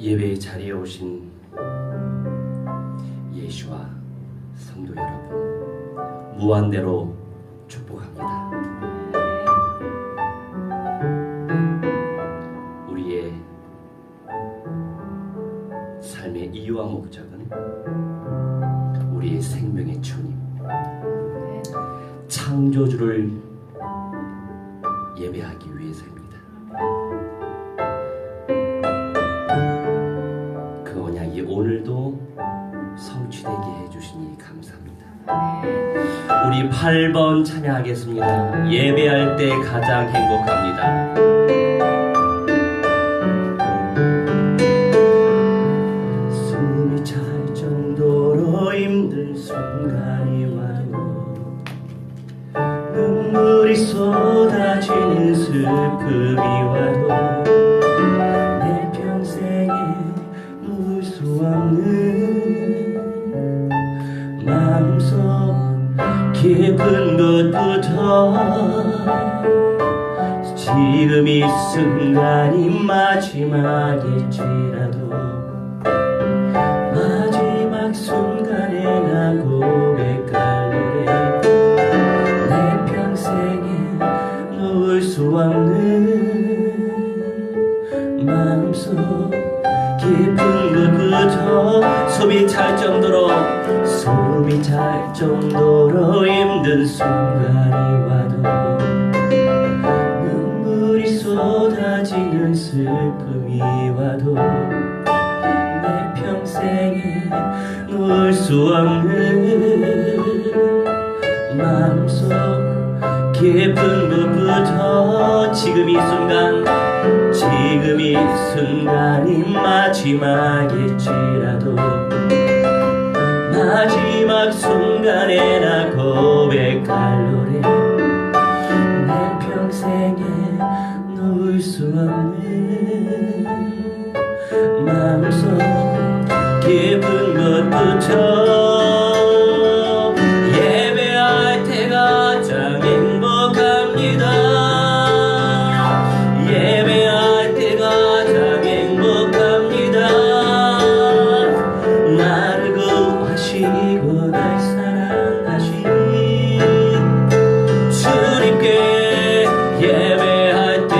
예배 자리에 오신 예수와 성도 여러분, 무한대로 축복합니다. 우리의 삶의 이유와 목적은 우리의 생명의 주님, 창조주를 예배하기 위해서입니다. 그 언약이 오늘도 성취되게 해주시니 감사합니다. 우리 8번 찬양하겠습니다. 예배할 때 가장 행복합니다. 숨이 찰 정도로 힘든 순간이 와도 눈물이 쏟아지는 슬픔이 와도 내 평생에 놓을 수 없는 마음속 깊은 곳부터 지금 이 순간이 마지막일지라도 마지막 순간에 나 고백할 노래, 내 평생에 놓을 수 없는 마음속 깊은 곳부터 숨이 찰 정도로 힘든 순간이 와도 눈물이 쏟아지는 슬픔이 와도 내 평생에 놓을 수 없는 마음속 깊은 곳부터 지금 이 순간이 마지막일지라도 마지막 순간에 나 고백할 노래, 내 평생에 놓을 수 없는 마음속 깊은 곳부터 예배할 때 가장 행복합니다. 예배할 때 가장 행복합니다. 나를 구하시고 날 사랑하신 주님께 예배할 때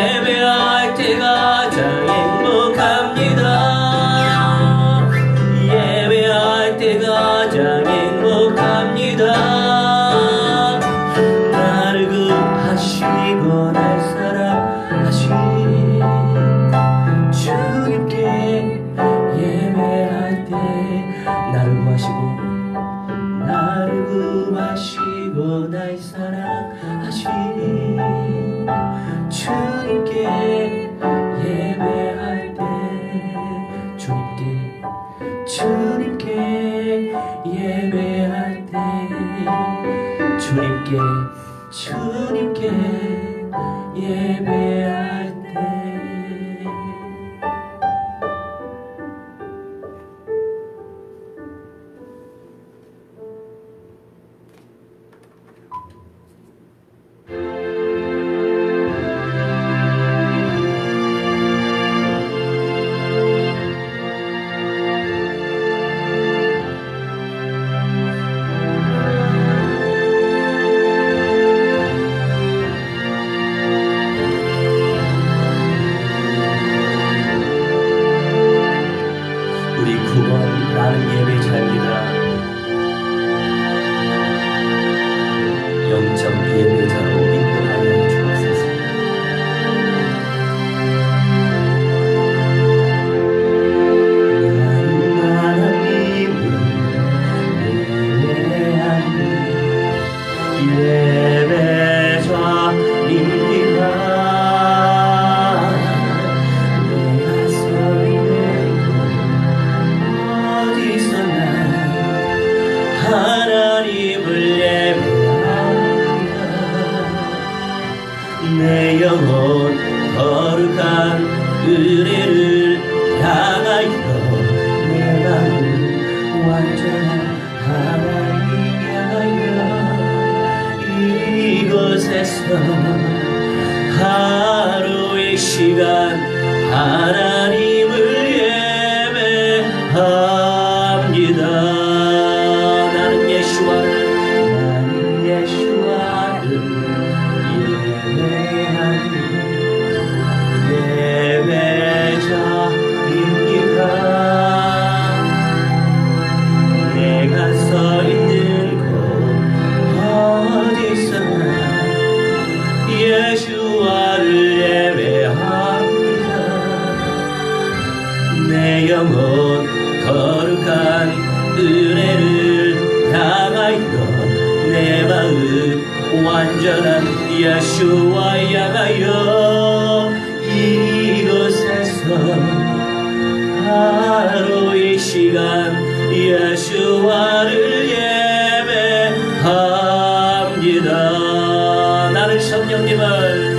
예배할 때 가장 행복합니다. 예배할 때 가장 행복합니다. 나를 구하시고 날 사랑하신 주님께 예배할 때 나를 구하시고 날 사랑하신 주님께 예배할 때 주님께 예배할 때 주님께 예배할 때 우리 9번 나는 예배자입니다. 영적 예배자로 인도하여 주옵소서. 하나님을 예배자입니다. 하나님을 예배합니다. 내 영혼 거룩한 의뢰를 향하여 내 마음 완전한 하나님 향하여 이곳에서 하루의 시간 예수와 향하여 이곳에서 하루의 시간 예수와를 예배합니다. 나는 성령님을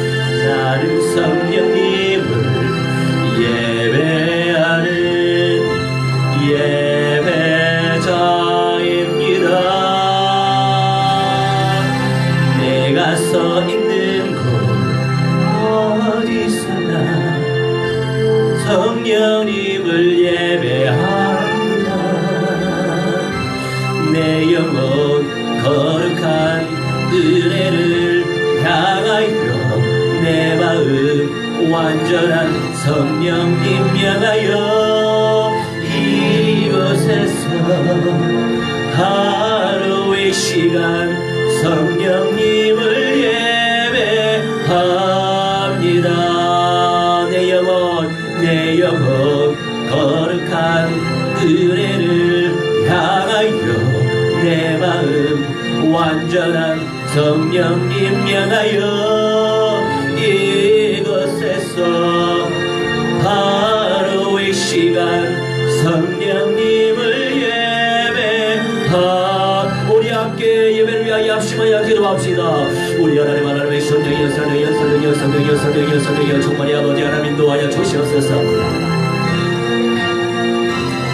예배하는 예배자입니다. 내가 서 있는 곳 어디서나 성령님을 예배합니다. 내 영혼 거룩한 은혜를 향하여 내 마음 완전한 성령님 향하여 이곳에서 하루의 시간 성령님을 예배합니다. 내 영혼 거룩한 은혜를 향하여 내 마음 완전한 성령님 향하여 이곳에서 하루의 시간 성령님을 우리 함께 예배를 위하여 합심하여 기도합시다. 우리 하나님의 성령이여 정말 아버지 하나님 인도하여 주시옵소서.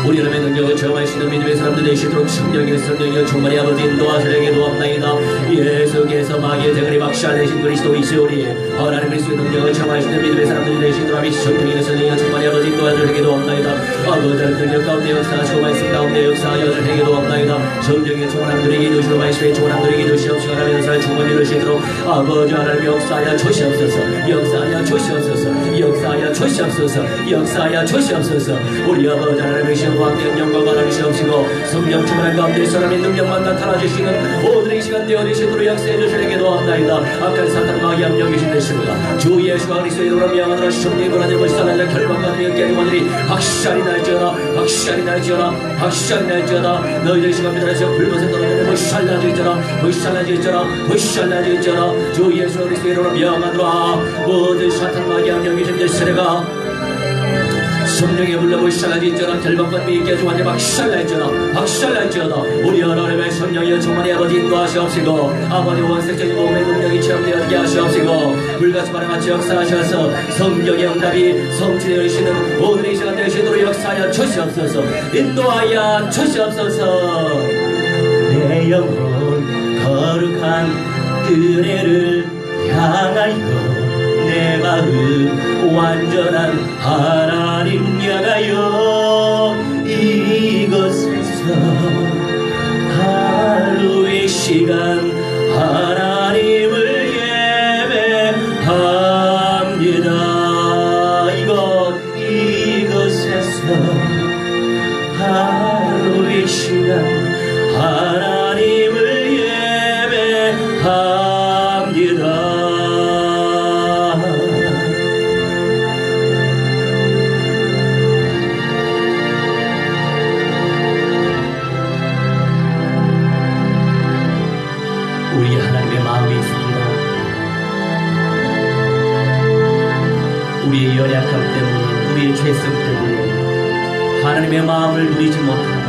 우리 하나님의 능력을 체험하시는 믿음의 사람들 되시도록 성령이여 정말 아버지 인도하시려게 도옵나이다. 예수께서 마귀의 대가리 막시하신 그리스도이시오니 하나님 그리스도의 능력을 체험하시는 믿음의 사람들이 되시도록 성령이여 정말 아버지 인도하시려게 도옵나이다. 아버지 능력 가운데 역사하시고 말씀 가운데 역사하여 주시려게 도옵나이다. 성령이여 정원함들에게 이루시고 말씀의 정원함들에게 이루시옵시고 하나님의 역사를 충만히 이루시도록 아버지 하나님 역사하여 주시옵소서. 역사하여 주시옵소서. 우리 아버지 하나님의 왕된 영광 받아주시옵시고 성령 충만한 가운데 사람의 능력만 나타나주시는 모든 시간 되어 되시도록 역사해 주시려게 도옵나이다. 악한 사탄 마귀 함령이신 되시고요 주 예수와 그리스도의 이름으로 미안하노라. 시험되이 권하는 것이 살아날 결박과 깨지마들이 확실히 날지어다. 너희들 시간에 따라서 불못에 떨어지는 것이 살라지있잖아. 주 예수와 그리스도의 이름으로 미안하노라. 모든 사탄 마귀 함령이신 되시려가 성령의 불러고 시작하지있잖아. 결박과 깨지고 완전 박살날지어다. 우리 하나님의 성령이여 정말 아버지 인도하시옵시고 아버지 원색적인 몸의 능력이 체험되어지게 하시옵시고 불같이 바람같이 역사하셔서 성령의 응답이 성취되어 계시는 모든 이 시간 되시도록 역사하여 주시옵소서. 인도하여 주시옵소서. 내 영혼 거룩한 은혜를 향하여 내 마음 완전한 하나님 향하여 이곳에서 하루의 시간 하나님을 예배합니다. 이곳에서 하루의 시간 하나님을 예배합니다. 우리 하나님의 마음이 있습니다. 우리의 연약함 때문에 우리의 죄성 때문에 하나님의 마음을 누리지 못하고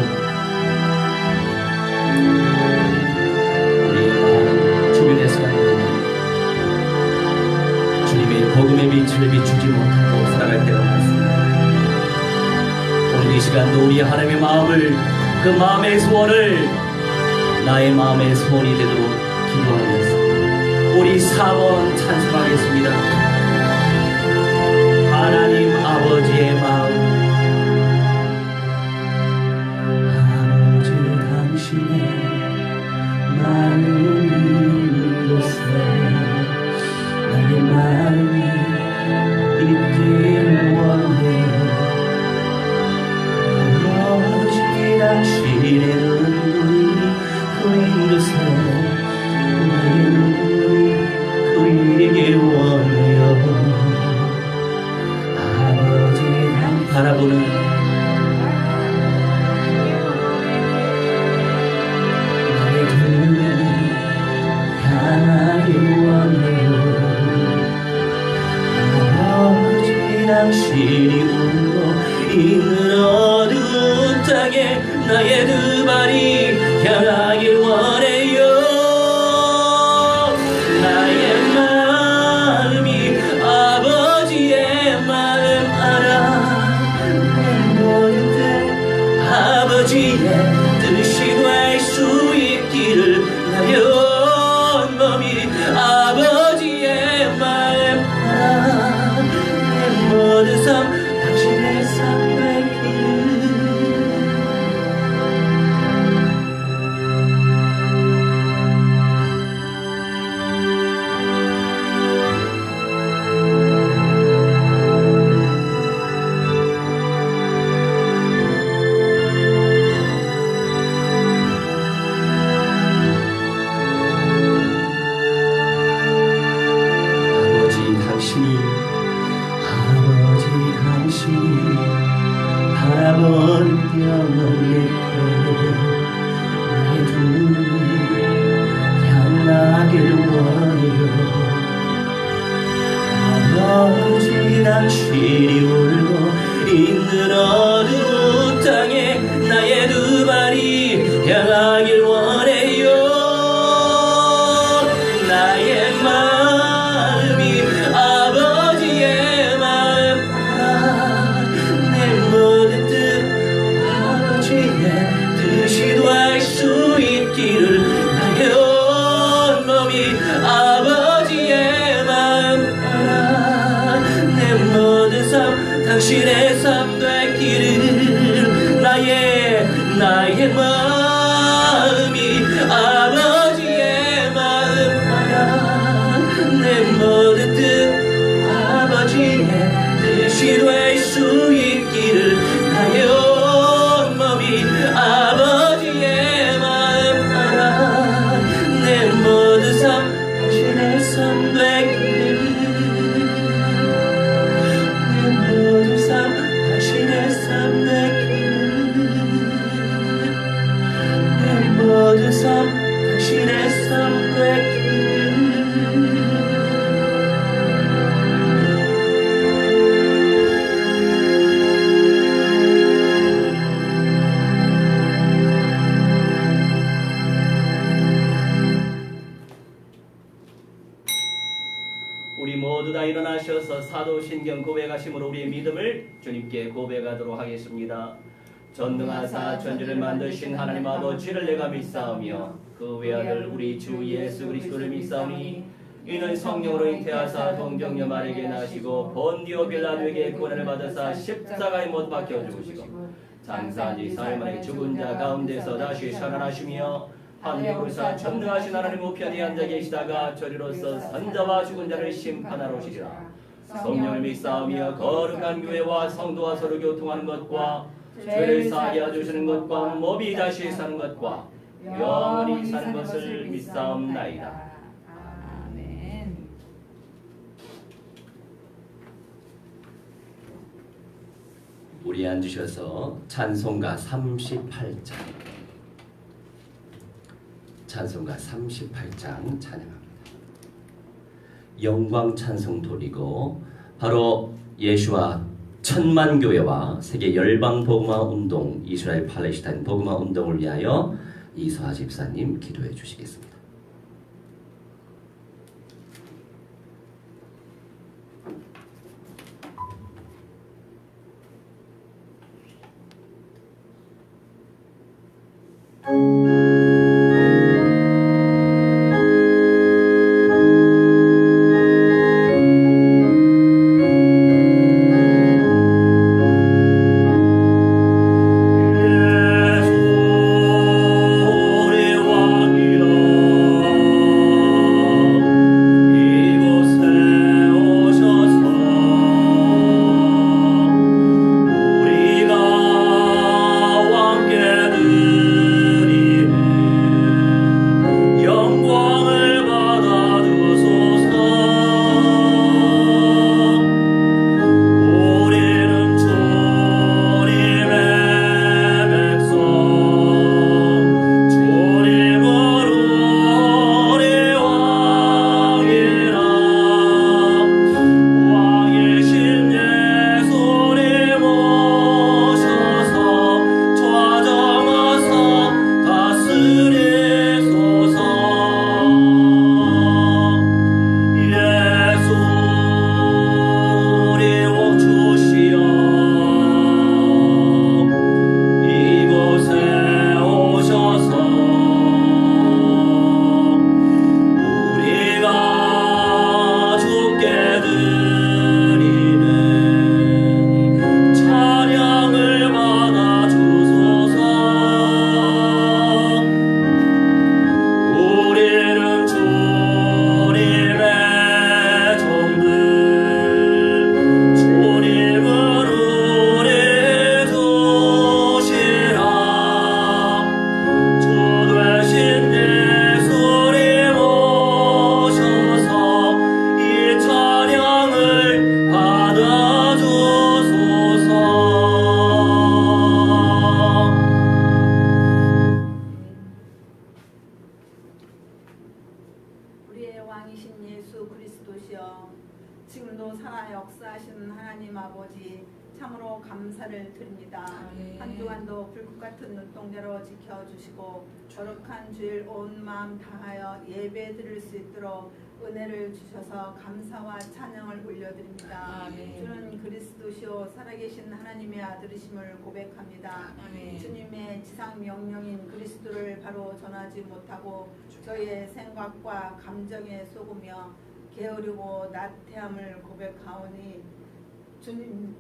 우리의 마음 주변에서 주님의 복음의 빛을 비추지 못하고 살아갈 때가 많습니다. 오늘 이 시간도 우리 하나님의 마음을 그 마음의 소원을 나의 마음의 소원이 되도록 기도하면서 우리 4번 찬송하겠습니다. 하나님 아버지의 마음. 아버지 당신의 마음이 이곳에 나의 마음이 있기를 원해요. 아버지 당신의 눈물이 고인 곳에 나의 눈물이 고이길 원해요. 아버지 바라보는 나의 눈물이 향하길 원해요. 당신이 울고 있는 어두운 땅에 나의 두 발이 향하길 원해요. 나의 마음이 아버지의 마음 알아. 내 모든 뜻 아버지의 뜻이 될 수 있기를 나의 온몸이 아버지의 마음 알아. 내 모든 삶 당신의 삶 되기를. 당신이 바라본 영원의 나의 두 눈이 향하길 원해요. 아버지 당신이 울고 있는 어두운 땅에 나의 두 발이 향하길 원해요. 나의 마음이 아버지의 마음 알아. 내 모든 뜻 아버지의 뜻이 될 수 있기를 나의 온몸이 아버지의 마음 알아. 내 모든 삶 당신의 삶 되기를. 나의 마음이 아버지의 마음 알아. 내 모든 뜻 아버지의 뜻이 될 수 있기를. 나의 온몸이 아버지의 마음 알아. 내 모든 삶 당신의 삶 되기를. 내 모든 삶 당신의 삶 되기를. 내 모든 삶 당신의 삶 되기를. 우리 모두 다 일어나셔서 사도신경 고백하심으로 우리의 믿음을 주님께 고백하도록 하겠습니다. 전능하사 천지를 만드신 하나님 아버지를 내가 믿사오며 그 외아들 우리 주 예수 그리스도를 믿사오니 이는 성령으로 잉태하사 동정녀 마리아에게 나시고 본디오 빌라도에게 고난을 받으사 십자가에 못 박혀 죽으시고 장사한 지 사흘 만에 죽은 자 가운데서 다시 살아나시며 하늘에서 전능하신 하나님 우편에 앉아 계시다가 저리로서 선자와 죽은 자를 심판하러 오시리라. 성령을 믿사오며 거룩한 교회와 성도와 서로 교통하는 것과 죄를 사하게 해주시는 것과 몸이 다시 사는 것과 영원히 사는 것을 믿사옵나이다. 아멘. 우리 앉으셔서 찬송가 38장 찬양합니다. 영광 찬송 돌리고 바로 예수와 천만교회와 세계 열방 복음화 운동, 이스라엘 팔레스타인 복음화 운동을 위하여 이서하 집사님 기도해 주시겠습니다. 예수 우리 왕이여 살아계신 하나님 아버지 참으로 감사를 드립니다. 아멘. 한 주간도 불꽃 같은 눈동자로 지켜주시고 거룩한 주일 온 마음 다하여 예배 드릴 수 있도록 은혜를 주셔서 감사와 찬양을 올려드립니다. 아멘. 주는 그리스도시요 살아계신 하나님의 아들이심을 고백합니다. 아멘. 주님의 지상 명령인 그리스도를 바로 전하지 못하고 저희의 생각과 감정에 속으며 게으르고 나태함을 고백하오니 주님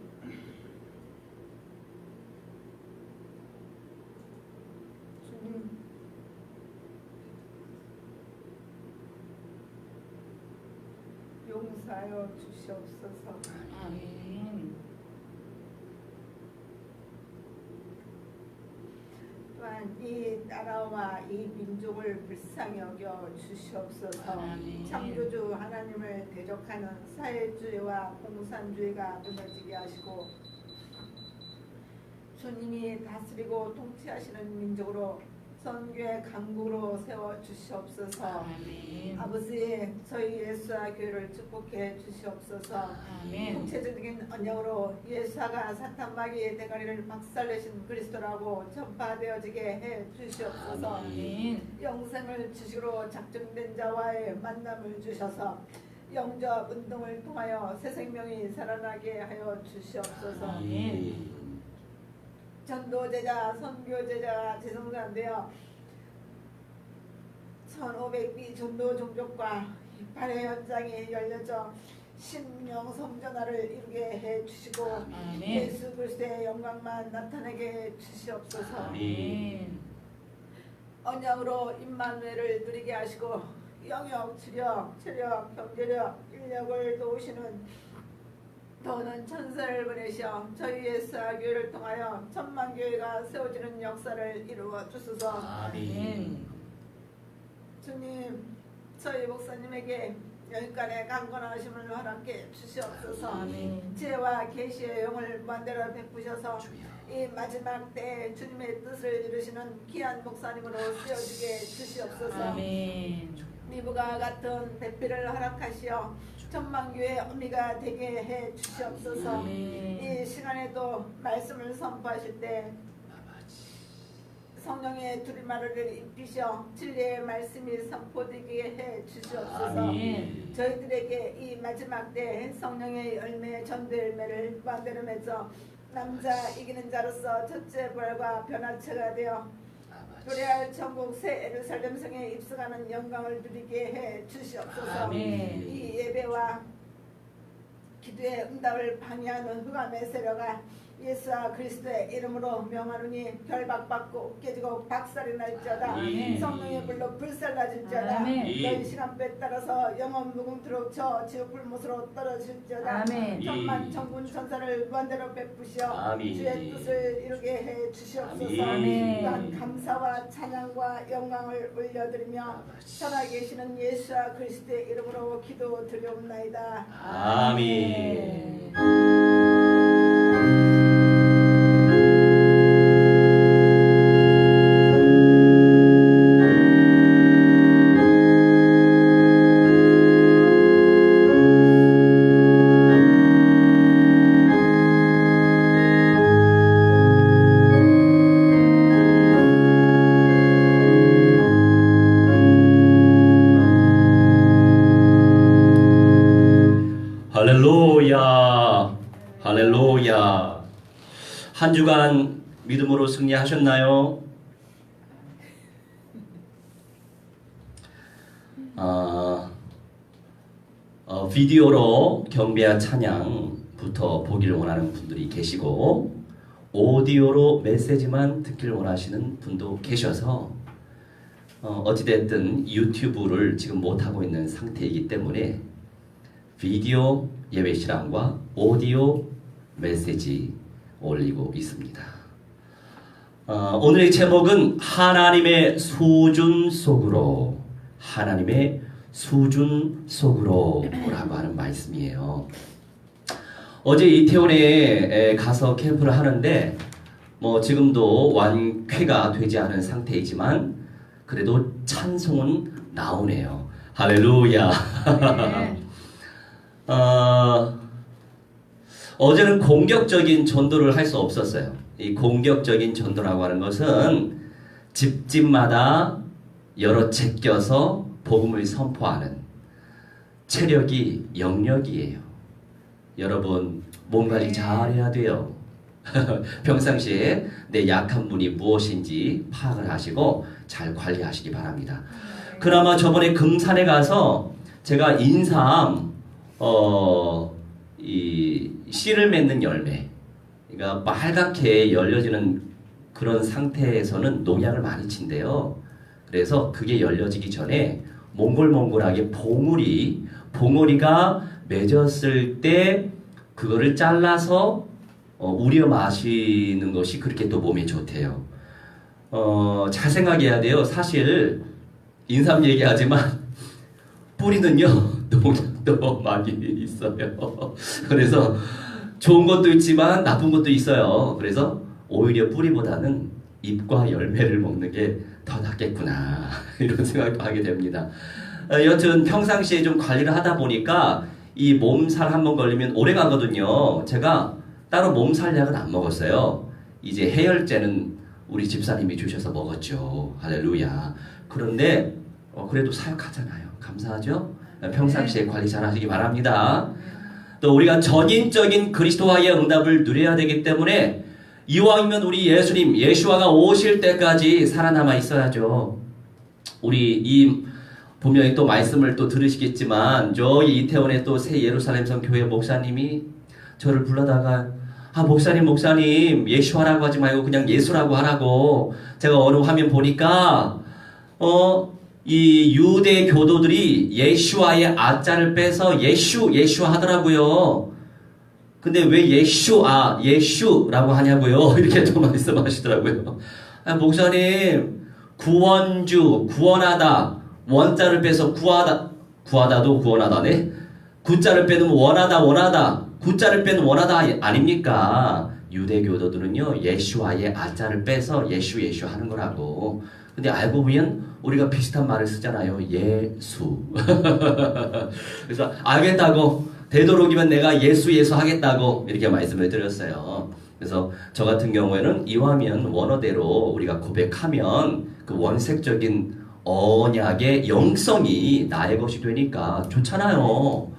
용서하여 주시옵소서. 아멘. 또한 이 나라와 이 민족을 불쌍히 여겨 주시옵소서. 아멘. 창조주 하나님을 대적하는 사회주의와 공산주의가 무너지게 하시고 주님이 다스리고 통치하시는 민족으로 선교의 강국으로 세워 주시옵소서. 아멘. 아버지 저희 예수와 교회를 축복해 주시옵소서. 아멘. 통체적인 언약으로 예수가 사탄 마귀의 대가리를 박살내신 그리스도라고 전파되어지게 해 주시옵소서. 아멘. 영생을 주시로 작정된 자와의 만남을 주셔서 영접 운동을 통하여 새 생명이 살아나게 하여 주시옵소서. 아멘. 전도제자, 선교제자 재성사되어 1500비 전도 종족과 발의 현장이 열려져 심령 성전화를 이루게 해 주시고 아멘. 예수 그리스도의 영광만 나타내게 해 주시옵소서. 아멘. 언약으로 임마누엘을 누리게 하시고 영역, 지력, 체력, 경제력, 인력을 도우시는 더는 천사를 보내셔 저희 예수와 교회를 통하여 천만교회가 세워지는 역사를 이루어 주소서. 아멘. 주님 저희 목사님에게 여기까지 강건하심을 허락해 주시옵소서. 아멘. 지혜와 계시의 영을 무한대로 베푸셔서 이 마지막 때 주님의 뜻을 이루시는 귀한 목사님으로 세워주게 주시옵소서. 아멘. 미부가 같은 대피를 허락하시어 천만교회 어미가 되게 해 주시옵소서. 아멘. 이 시간에도 말씀을 선포하실 때 성령의 두리마를 입히셔 진리의 말씀이 선포되게 해 주시옵소서. 아멘. 저희들에게 이 마지막 때 성령의 열매 전도 열매를 무한대로 맺어 남자 이기는 자로서 첫째 부활과 변화체가 되어 노래할 천국 새 예루살렘 성에 입성하는 영광을 누리게 해 주시옵소서. 아멘. 이 예배와 기도의 응답을 방해하는 흑암의 세력아 예수와 그리스도의 이름으로 명하노니 결박받고 깨지고 박살이 날지어다. 아멘. 성령의 불로 불살라질지어다. 아멘. 너희 시간표에 따라서 영원 무궁토록 저 지옥 불못으로 떨어질지어다. 아멘. 천만 천군 천사를 무한대로 베푸시어 아멘. 주의 뜻을 이루게 해 주시옵소서. 아멘. 또한 감사와 찬양과 영광을 올려드리며 살아계시는 예수와 그리스도의 이름으로 기도드리옵나이다. 아멘. 할렐루야, 할렐루야. 한 주간 믿음으로 승리하셨나요? 비디오로 경배와 찬양부터 보기를 원하는 분들이 계시고 오디오로 메시지만 듣기를 원하시는 분도 계셔서 어찌됐든 유튜브를 지금 못하고 있는 상태이기 때문에 비디오 예배 실황과 오디오 메시지 올리고 있습니다. 오늘의 제목은 하나님의 수준 속으로, 하나님의 수준 속으로 라고 하는 말씀이에요. 어제 이태원에 가서 캠프를 하는데 지금도 완쾌가 되지 않은 상태이지만 그래도 찬송은 나오네요. 할렐루야. 어제는 공격적인 전도를 할 수 없었어요. 이 공격적인 전도라고 하는 것은 집집마다 여러 제껴서 복음을 선포하는 체력이 영역이에요. 여러분 몸 관리 잘해야 돼요. 평상시에 내 약한 부분이 무엇인지 파악을 하시고 잘 관리하시기 바랍니다. 그나마 저번에 금산에 가서 제가 인삼 이 씨를 맺는 열매, 그러니까 빨갛게 열려지는 그런 상태에서는 농약을 많이 친대요. 그래서 그게 열려지기 전에 몽골몽골하게 봉우리가 맺었을 때 그거를 잘라서 우려 마시는 것이 그렇게 또 몸에 좋대요. 잘 생각해야 돼요. 사실 인삼 얘기하지만 뿌리는요 농약도 많이 있어요. 그래서 좋은 것도 있지만 나쁜 것도 있어요. 그래서 오히려 뿌리보다는 잎과 열매를 먹는 게 더 낫겠구나 이런 생각도 하게 됩니다. 여튼 평상시에 좀 관리를 하다 보니까 이 몸살 한번 걸리면 오래 가거든요. 제가 따로 몸살 약은 안 먹었어요. 이제 해열제는 우리 집사님이 주셔서 먹었죠. 할렐루야. 그런데 그래도 사역하잖아요. 감사하죠? 평상시에 관리 잘 하시기 바랍니다. 또 우리가 전인적인 그리스도와의 응답을 누려야 되기 때문에 이왕이면 우리 예수님, 예수와가 오실 때까지 살아남아 있어야죠. 우리 분명히 또 말씀을 또 들으시겠지만 저희 이태원의 또 새 예루살렘성 교회 목사님이 저를 불러다가 목사님 예수하라고 하지 말고 그냥 예수라고 하라고. 제가 어느 화면 보니까 이 유대 교도들이 예수와의 아자를 빼서 예수 하더라고요. 근데 왜 예수라고 하냐고요. 이렇게 또 말씀하시더라고요. 목사님 구원주, 구원하다, 원자를 빼서 구하다도 구원하다네. 구자를 빼면 원하다, 구자를 빼는 원하다 아닙니까? 유대교도들은요 예수와의 아자를 빼서 예수 하는 거라고. 근데 알고 보면 우리가 비슷한 말을 쓰잖아요. 예수. 그래서 알겠다고, 되도록이면 내가 예수 하겠다고 이렇게 말씀을 드렸어요. 그래서 저 같은 경우에는 이왕이면 원어대로 우리가 고백하면 그 원색적인 언약의 영성이 나의 것이 되니까 좋잖아요.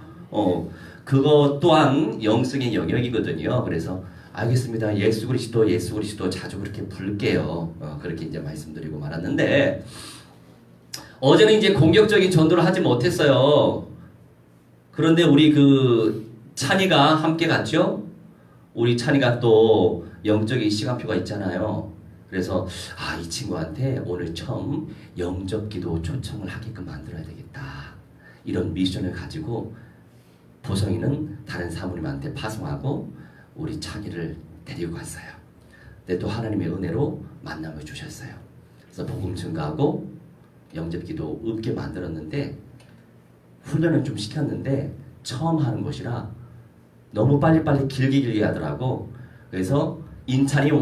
그거 또한 영성의 영역이거든요. 그래서 알겠습니다. 예수 그리스도 자주 그렇게 부를게요. 그렇게 이제 말씀드리고 말았는데, 어제는 이제 공격적인 전도를 하지 못했어요. 그런데 우리 그 찬이가 함께 갔죠? 우리 찬이가 또 영적인 시간표가 있잖아요. 그래서 이 친구한테 오늘 처음 영접 기도 초청을 하게끔 만들어야 되겠다. 이런 미션을 가지고 보성이는 다른 사모님한테 파송하고 우리 찬이를 데리고 갔어요. 근데 또 하나님의 은혜로 만남을 주셨어요. 그래서 복음 증가하고 영접 기도 없게 만들었는데, 훈련을 좀 시켰는데 처음 하는 것이라 너무 빨리빨리 길게 하더라고. 그래서 인찬이 1,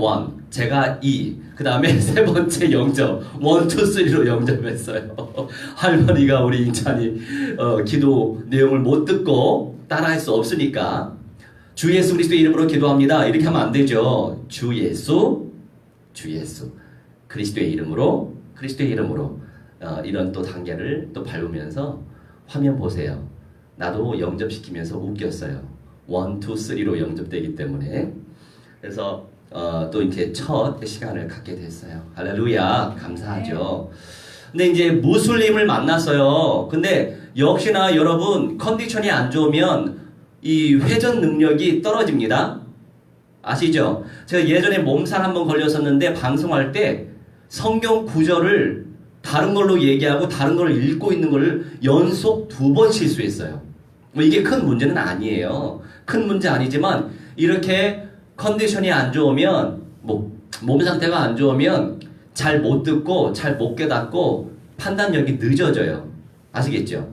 제가 2, 그 다음에 세 번째 영접 1, 2, 3로 영접했어요. 할머니가 우리 인찬이 기도 내용을 못 듣고 따라할 수 없으니까 주 예수 그리스도의 이름으로 기도합니다 이렇게 하면 안 되죠. 주 예수 그리스도의 이름으로 이런 또 단계를 또 밟으면서 화면 보세요. 나도 영접시키면서 웃겼어요. 1, 2, 3로 영접되기 때문에. 그래서 또 이렇게 첫 시간을 갖게 됐어요. 할렐루야, 감사하죠. 근데 이제 무슬림을 만났어요. 근데 역시나 여러분 컨디션이 안 좋으면 이 회전 능력이 떨어집니다. 아시죠? 제가 예전에 몸살 한번 걸렸었는데 방송할 때 성경 구절을 다른 걸로 얘기하고 다른 걸 읽고 있는 걸 연속 2번 실수했어요. 뭐 이게 큰 문제는 아니에요. 큰 문제 아니지만 이렇게 컨디션이 안 좋으면, 몸 상태가 안 좋으면 잘 못 듣고 잘 못 깨닫고 판단력이 늦어져요. 아시겠죠?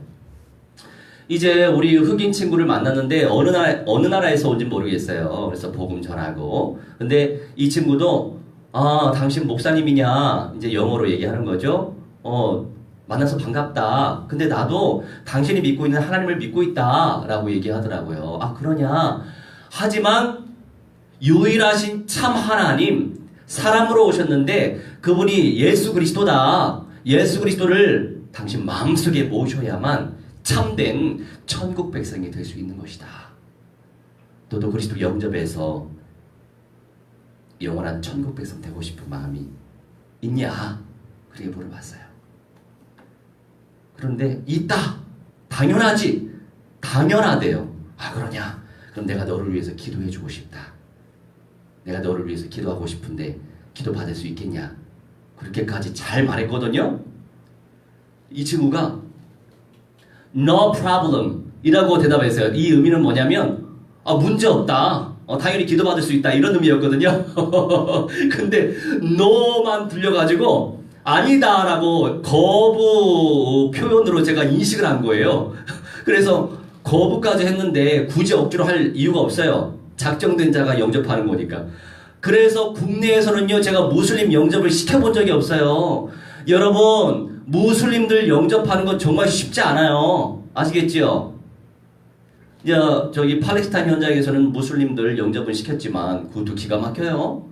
이제 우리 흑인 친구를 만났는데 어느 나라에서 온지 모르겠어요. 그래서 복음 전하고. 근데 이 친구도 당신 목사님이냐 이제 영어로 얘기하는 거죠. 만나서 반갑다. 근데 나도 당신이 믿고 있는 하나님을 믿고 있다 라고 얘기하더라고요. 그러냐? 하지만 유일하신 참 하나님, 사람으로 오셨는데 그분이 예수 그리스도다. 예수 그리스도를 당신 마음속에 모셔야만 참된 천국 백성이 될 수 있는 것이다. 너도 그리스도 영접해서 영원한 천국 백성 되고 싶은 마음이 있냐? 그렇게 물어봤어요. 그런데 있다. 당연하지. 당연하대요. 아, 그러냐? 그럼 내가 너를 위해서 기도해 주고 싶다. 내가 너를 위해서 기도하고 싶은데 기도 받을 수 있겠냐? 그렇게까지 잘 말했거든요. 이 친구가 No problem 이라고 대답했어요. 이 의미는 뭐냐면 문제 없다. 당연히 기도 받을 수 있다. 이런 의미였거든요. 근데 no만 들려가지고 아니다 라고 거부 표현으로 제가 인식을 한 거예요. 그래서 거부까지 했는데 굳이 억지로 할 이유가 없어요. 작정된 자가 영접하는 거니까. 그래서 국내에서는요, 제가 무슬림 영접을 시켜본 적이 없어요. 여러분, 무슬림들 영접하는 건 정말 쉽지 않아요. 아시겠지요? 저기 팔레스타인 현장에서는 무슬림들 영접은 시켰지만 그것도 기가 막혀요.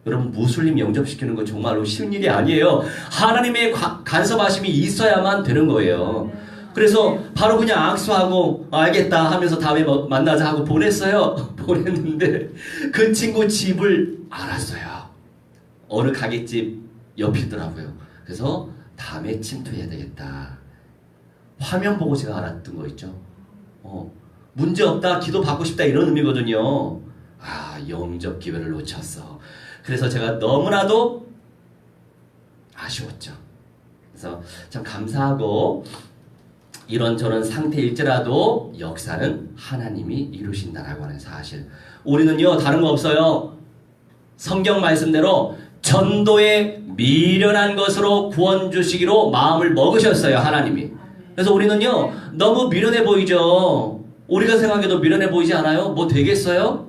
여러분, 무슬림 영접시키는 건 정말로 쉬운 일이 아니에요. 하나님의 간섭하심이 있어야만 되는 거예요. 그래서 바로 그냥 악수하고 알겠다 하면서 다음에 만나자 하고 보냈어요. 보냈는데 그 친구 집을 알았어요. 어느 가게집 옆이더라고요. 그래서 다음에 침투해야 되겠다. 화면 보고 제가 알았던 거 있죠. 문제 없다, 기도 받고 싶다 이런 의미거든요. 영접 기회를 놓쳤어. 그래서 제가 너무나도 아쉬웠죠. 그래서 참 감사하고 이런저런 상태일지라도 역사는 하나님이 이루신다라고 하는 사실. 우리는요, 다른 거 없어요. 성경 말씀대로 전도에 미련한 것으로 구원 주시기로 마음을 먹으셨어요, 하나님이. 그래서 우리는요, 너무 미련해 보이죠. 우리가 생각해도 미련해 보이지 않아요? 뭐 되겠어요?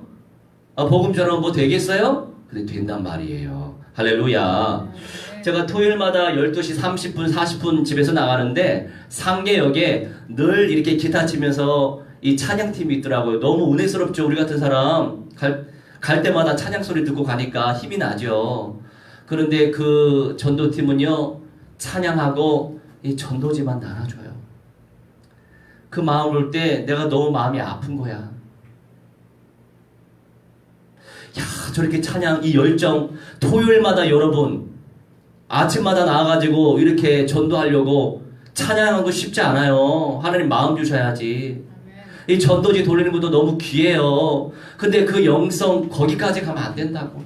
복음 전하면 뭐 되겠어요? 근데 된단 말이에요. 할렐루야. 제가 토요일마다 12시 30분, 40분 집에서 나가는데 상계역에 늘 이렇게 기타 치면서 이 찬양팀이 있더라고요. 너무 은혜스럽죠. 우리 같은 사람 갈 때마다 찬양 소리 듣고 가니까 힘이 나죠. 그런데 그 전도팀은요, 찬양하고 이 전도지만 나눠줘요. 그 마음 볼 때 내가 너무 마음이 아픈 거야. 저렇게 찬양, 이 열정, 토요일마다 여러분 아침마다 나와가지고 이렇게 전도하려고 찬양하는 거 쉽지 않아요. 하나님 마음 주셔야지. 이 전도지 돌리는 것도 너무 귀해요. 근데 그 영성 거기까지 가면 안 된다고.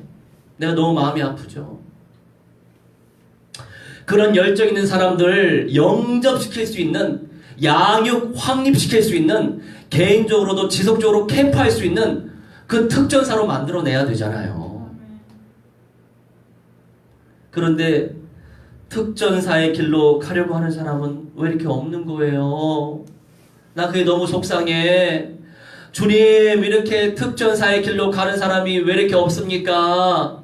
내가 너무 마음이 아프죠. 그런 열정 있는 사람들 영접시킬 수 있는, 양육 확립시킬 수 있는, 개인적으로도 지속적으로 캠프할 수 있는 그 특전사로 만들어내야 되잖아요. 그런데 특전사의 길로 가려고 하는 사람은 왜 이렇게 없는 거예요? 나 그게 너무 속상해. 주님, 이렇게 특전사의 길로 가는 사람이 왜 이렇게 없습니까?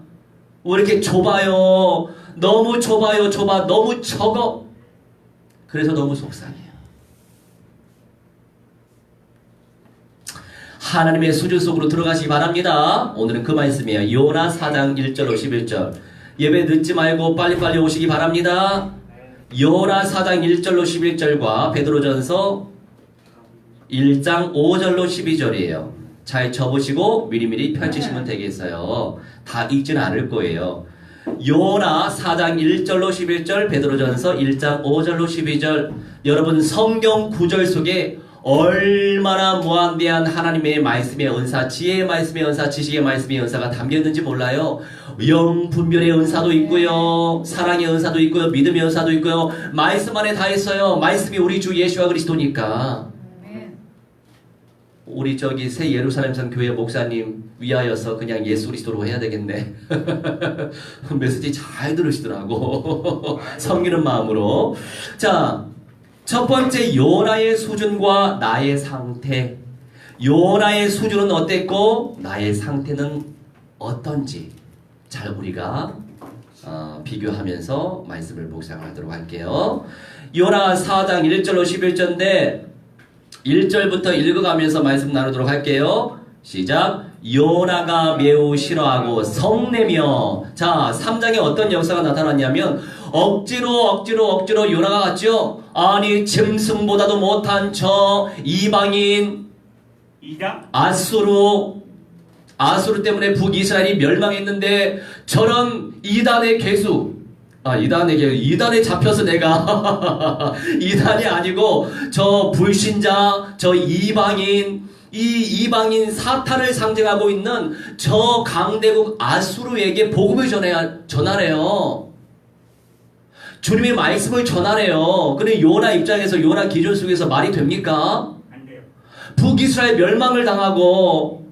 왜 이렇게 좁아요? 너무 좁아요. 좁아. 너무 적어. 그래서 너무 속상해요. 하나님의 수준 속으로 들어가시기 바랍니다. 오늘은 그 말씀이에요. 요나 4장 1절 51절. 예배 늦지 말고 빨리빨리 오시기 바랍니다. 요나 4장 1절로 11절과 베드로전서 1장 5절로 12절이에요. 잘 접으시고 미리미리 펼치시면 되겠어요. 다 읽지는 않을 거예요. 요나 4장 1절로 11절, 베드로전서 1장 5절로 12절. 여러분, 성경 구절 속에 얼마나 무한대한 하나님의 말씀의 은사, 지혜의 말씀의 은사, 지식의 말씀의 은사가 담겨있는지 몰라요. 영분별의 은사도 있고요, 사랑의 은사도 있고요, 믿음의 은사도 있고요. 말씀 안에 다 있어요. 말씀이 우리 주 예수와 그리스도니까. 우리 새 예루살렘성 교회 목사님 위하여서 그냥 예수 그리스도로 해야 되겠네. 메시지 잘 들으시더라고. 섬기는 마음으로. 자, 첫 번째, 요나의 수준과 나의 상태. 요나의 수준은 어땠고 나의 상태는 어떤지 잘 우리가 비교하면서 말씀을 묵상하도록 할게요. 요나 4장 1절로 11절인데 1절부터 읽어가면서 말씀 나누도록 할게요. 시작. 요나가 매우 싫어하고 성내며. 자, 3장에 어떤 역사가 나타났냐면 억지로 요나가 갔죠. 아니 짐승보다도 못한 저 이방인 2장 아수르 때문에 북이스라엘이 멸망했는데 저런 이단의 괴수, 이단에 잡혀서 내가 이단이 아니고 저 불신자, 저 이방인, 이 이방인 사탄을 상징하고 있는 저 강대국 아수르에게 복음을 전하래요. 주님의 말씀을 전하래요. 근데 요나 입장에서, 요나 기준 속에서 말이 됩니까? 안 돼요. 북이스라엘 멸망을 당하고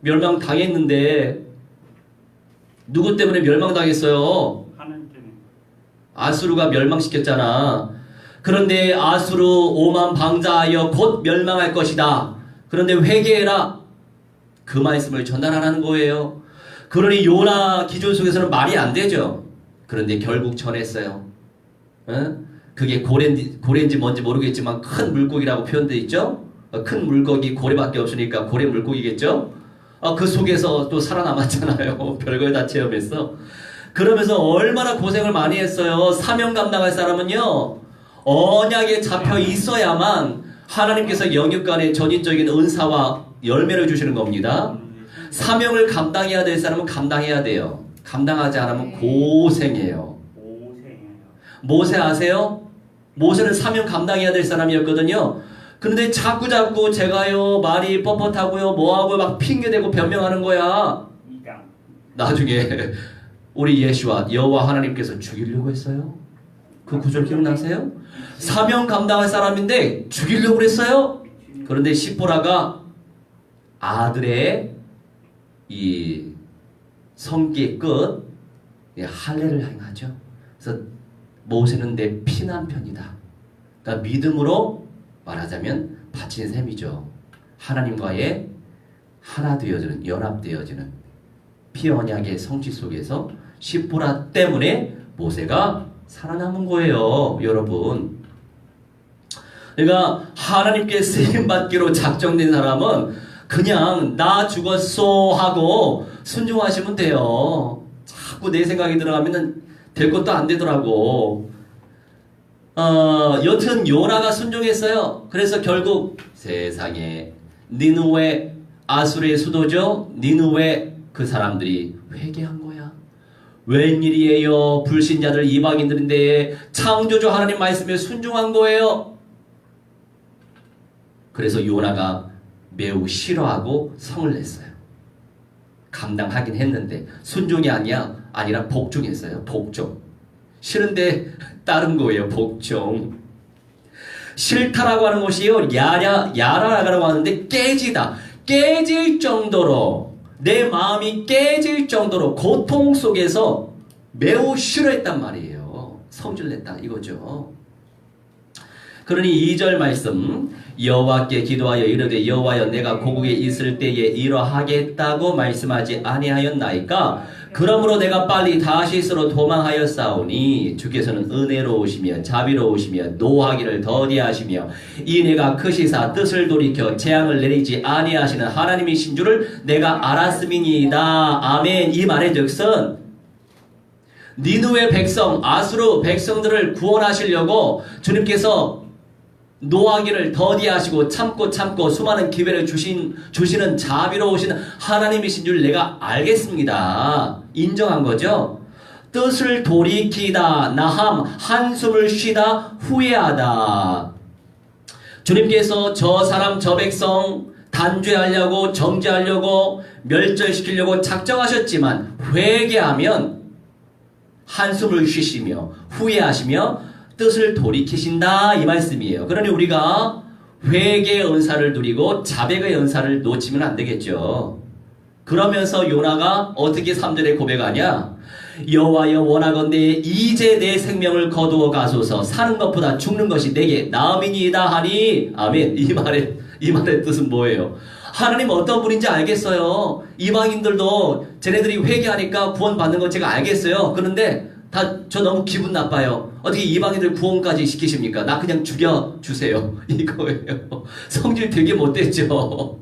멸망당했는데 누구 때문에 멸망당했어요? 하나님 때문에. 아수르가 멸망시켰잖아. 그런데 아수르 오만 방자하여 곧 멸망할 것이다. 그런데 회개해라. 그 말씀을 전달하라는 거예요. 그러니 요나 기준 속에서는 말이 안 되죠. 그런데 결국 전했어요. 그게 고래인지 뭔지 모르겠지만 큰 물고기라고 표현되어 있죠. 큰 물고기 고래밖에 없으니까 고래 물고기겠죠. 그 속에서 또 살아남았잖아요. 별걸 다 체험했어. 그러면서 얼마나 고생을 많이 했어요. 사명 감당할 사람은요, 언약에 잡혀 있어야만 하나님께서 영육간의 전인적인 은사와 열매를 주시는 겁니다. 사명을 감당해야 될 사람은 감당해야 돼요. 감당하지 않으면 고생해요. 모세 아세요? 모세는 사명 감당해야 될 사람이었거든요. 그런데 자꾸 제가요 말이 뻣뻣하고요 뭐하고 막 핑계대고 변명하는 거야. 2장. 나중에 우리 예수와 여호와 하나님께서 죽이려고 했어요. 그 구절 기억나세요? 사명 감당할 사람인데 죽이려고 했어요. 그런데 시포라가 아들의 이 성기의 끝 할례를 행하죠. 그래서 모세는 내 피난편이다. 그러니까 믿음으로 말하자면 바친 셈이죠. 하나님과의 하나 되어지는, 연합되어지는 피 언약의 성취 속에서 시보라 때문에 모세가 살아남은 거예요, 여러분. 그러니까 하나님께 쓰임 받기로 작정된 사람은 그냥 나 죽었소 하고 순종하시면 돼요. 자꾸 내 생각이 들어가면 될 것도 안 되더라고. 여튼 요나가 순종했어요. 그래서 결국 세상에 니느웨, 아수르의 수도죠. 니느웨, 그 사람들이 회개한 거야. 웬일이에요? 불신자들 이방인들인데 창조주 하나님 말씀에 순종한 거예요. 그래서 요나가 매우 싫어하고 성을 냈어요. 감당하긴 했는데 순종이 아니라 복종했어요. 복종. 싫은데 따른 거예요. 복종. 싫다라고 하는 것이요, 야라라고 하는데 깨지다. 깨질 정도로, 내 마음이 깨질 정도로 고통 속에서 매우 싫어했단 말이에요. 성질 냈다 이거죠. 그러니 2절 말씀, 여호와께 기도하여 이르되 여호와여 내가 고국에 있을 때에 이러하겠다고 말씀하지 아니하였나이까? 그러므로 내가 빨리 다시스로 도망하였사오니 주께서는 은혜로우시며 자비로우시며 노하기를 더디하시며 이내가 크시사 뜻을 돌이켜 재앙을 내리지 아니하시는 하나님이신 줄을 내가 알았음이니이다. 아멘. 이 말의 즉슨 니느웨 백성, 아수르 백성들을 구원하시려고 주님께서 노하기를 더디하시고 참고 수많은 기회를 주시는 자비로우신 하나님이신 줄 내가 알겠습니다. 인정한 거죠. 뜻을 돌이키다, 나함, 한숨을 쉬다, 후회하다. 주님께서 저 사람 저 백성 단죄하려고 정죄하려고 멸절시키려고 작정하셨지만 회개하면 한숨을 쉬시며 후회하시며 뜻을 돌이키신다 이 말씀이에요. 그러니 우리가 회개의 은사를 누리고 자백의 은사를 놓치면 안 되겠죠. 그러면서 요나가 어떻게 3절에 고백하냐? 여호와여 원하건대 이제 내 생명을 거두어 가소서. 사는 것보다 죽는 것이 내게 나음이니이다 하니. 아멘. 이 말의 뜻은 뭐예요? 하나님 어떤 분인지 알겠어요. 이방인들도 쟤네들이 회개하니까 구원받는 건 제가 알겠어요. 그런데 저 너무 기분 나빠요. 어떻게 이방인들 구원까지 시키십니까? 나 그냥 죽여주세요. 이거예요. 성질 되게 못됐죠.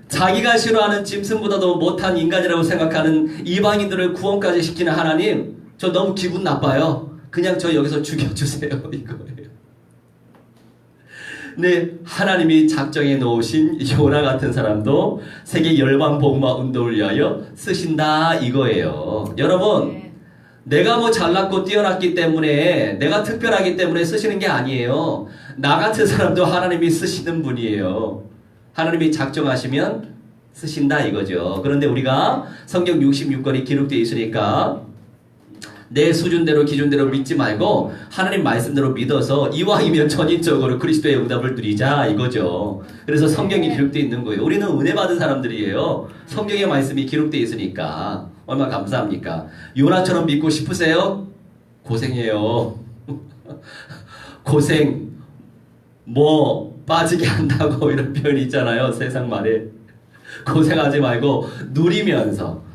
자기가 싫어하는 짐승보다도 못한 인간이라고 생각하는 이방인들을 구원까지 시키는 하나님, 저 너무 기분 나빠요. 그냥 저 여기서 죽여주세요. 이거예요. 네, 하나님이 작정해 놓으신 요나 같은 사람도 세계 열방 복음화 운동을 위하여 쓰신다 이거예요. 여러분, 네. 내가 뭐 잘났고 뛰어났기 때문에, 내가 특별하기 때문에 쓰시는 게 아니에요. 나 같은 사람도 하나님이 쓰시는 분이에요. 하나님이 작정하시면 쓰신다 이거죠. 그런데 우리가 성경 66권이 기록되어 있으니까 내 수준대로 기준대로 믿지 말고 하나님 말씀대로 믿어서 이왕이면 전인적으로 그리스도의 응답을 드리자 이거죠. 그래서 성경이 기록되어 있는 거예요. 우리는 은혜 받은 사람들이에요. 성경의 말씀이 기록되어 있으니까 얼마나 감사합니까? 요나처럼 믿고 싶으세요? 고생해요. 고생 뭐 빠지게 한다고 이런 표현이 있잖아요. 세상 말에. 고생하지 말고 누리면서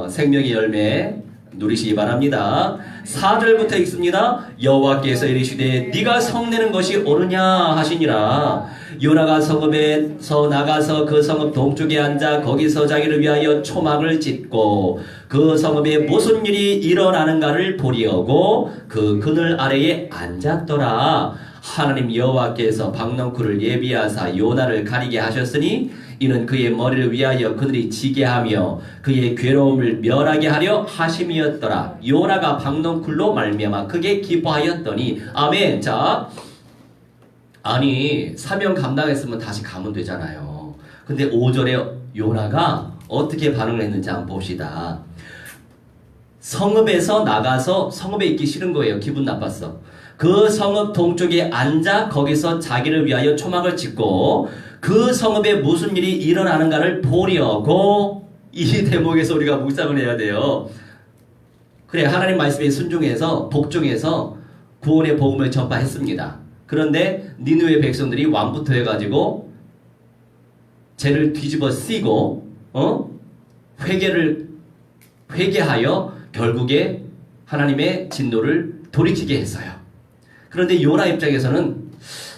생명의 열매 누리시기 바랍니다. 4절부터 읽습니다. 여호와께서 이르시되 네가 성내는 것이 옳으냐 하시니라. 요나가 성읍에서 나가서 그 성읍 동쪽에 앉아 거기서 자기를 위하여 초막을 짓고 그 성읍에 무슨 일이 일어나는가를 보려고 그 그늘 아래에 앉았더라. 하나님 여호와께서 박넝쿨을 예비하사 요나를 가리게 하셨으니 이는 그의 머리를 위하여 그들이 지게 하며 그의 괴로움을 멸하게 하려 하심이었더라. 요나가 박넝쿨로 말미암아 크게 기뻐하였더니 아멘. 자, 아니 사명 감당했으면 다시 가면 되잖아요. 근데 5절에 요나가 어떻게 반응을 했는지 한번 봅시다. 성읍에서 나가서 성읍에 있기 싫은 거예요. 기분 나빴어. 그 성읍 동쪽에 앉아 거기서 자기를 위하여 초막을 짓고 그 성읍에 무슨 일이 일어나는가를 보려고 이 대목에서 우리가 묵상을 해야 돼요. 그래, 하나님 말씀에 순종해서 복종해서 구원의 복음을 전파했습니다. 그런데 니느웨 백성들이 왕부터 해가지고 죄를 뒤집어 쓰고 회개하여 결국에 하나님의 진노를 돌이키게 했어요. 그런데 요나 입장에서는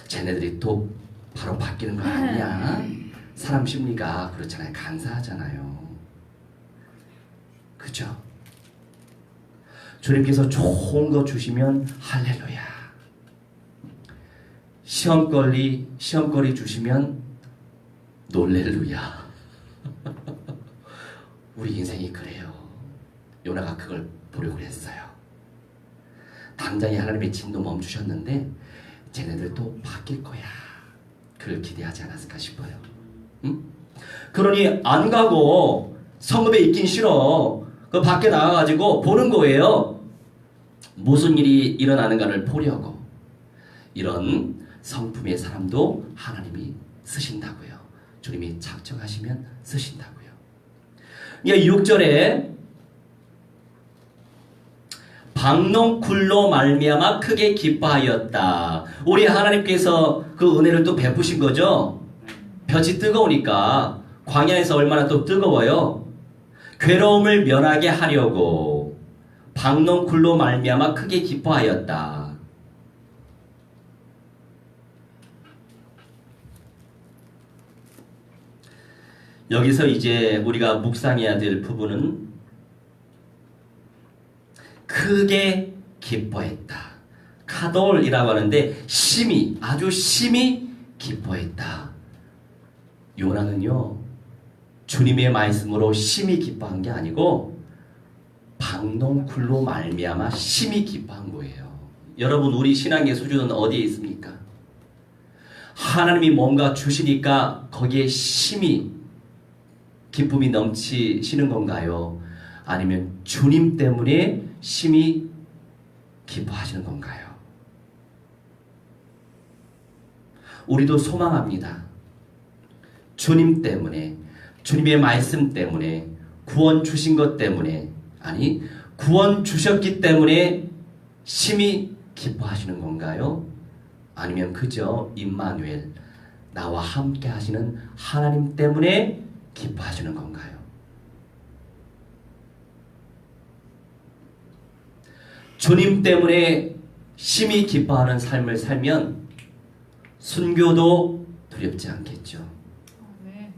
쟤네들이 또 바로 바뀌는 거 아니야? 사람 심리가 그렇잖아요. 간사하잖아요. 그죠? 주님께서 좋은 거 주시면 할렐루야. 시험거리 주시면 놀렐루야. 우리 인생이 그래요. 요나가 그걸 보려고 했어요. 당장에 하나님의 진노 멈추셨는데 쟤네들 또 바뀔 거야. 그걸 기대하지 않았을까 싶어요. 응? 그러니 안 가고 성읍에 있긴 싫어. 그 밖에 나가가지고 보는 거예요. 무슨 일이 일어나는가를 보려고. 이런 성품의 사람도 하나님이 쓰신다고요. 주님이 작정하시면 쓰신다고요. 6절에 박넝쿨로 말미암아 크게 기뻐하였다. 우리 하나님께서 그 은혜를 또 베푸신 거죠. 볕이 뜨거우니까 광야에서 얼마나 또 뜨거워요. 괴로움을 면하게 하려고 박넝쿨로 말미암아 크게 기뻐하였다. 여기서 이제 우리가 묵상해야 될 부분은 크게 기뻐했다. 카돌이라고 하는데 심히, 아주 심히 기뻐했다. 요나는요, 주님의 말씀으로 심히 기뻐한 게 아니고 박넝쿨로 말미암아 심히 기뻐한 거예요. 여러분, 우리 신앙의 수준은 어디에 있습니까? 하나님이 뭔가 주시니까 거기에 심히 기쁨이 넘치시는 건가요? 아니면 주님 때문에 심히 기뻐하시는 건가요? 우리도 소망합니다. 주님 때문에, 주님의 말씀 때문에, 구원 주신 것 때문에, 아니 구원 주셨기 때문에 심히 기뻐하시는 건가요? 아니면 그저 임마누엘, 나와 함께 하시는 하나님 때문에 기뻐하시는 건가요? 주님 때문에 심히 기뻐하는 삶을 살면 순교도 두렵지 않겠죠. 아멘.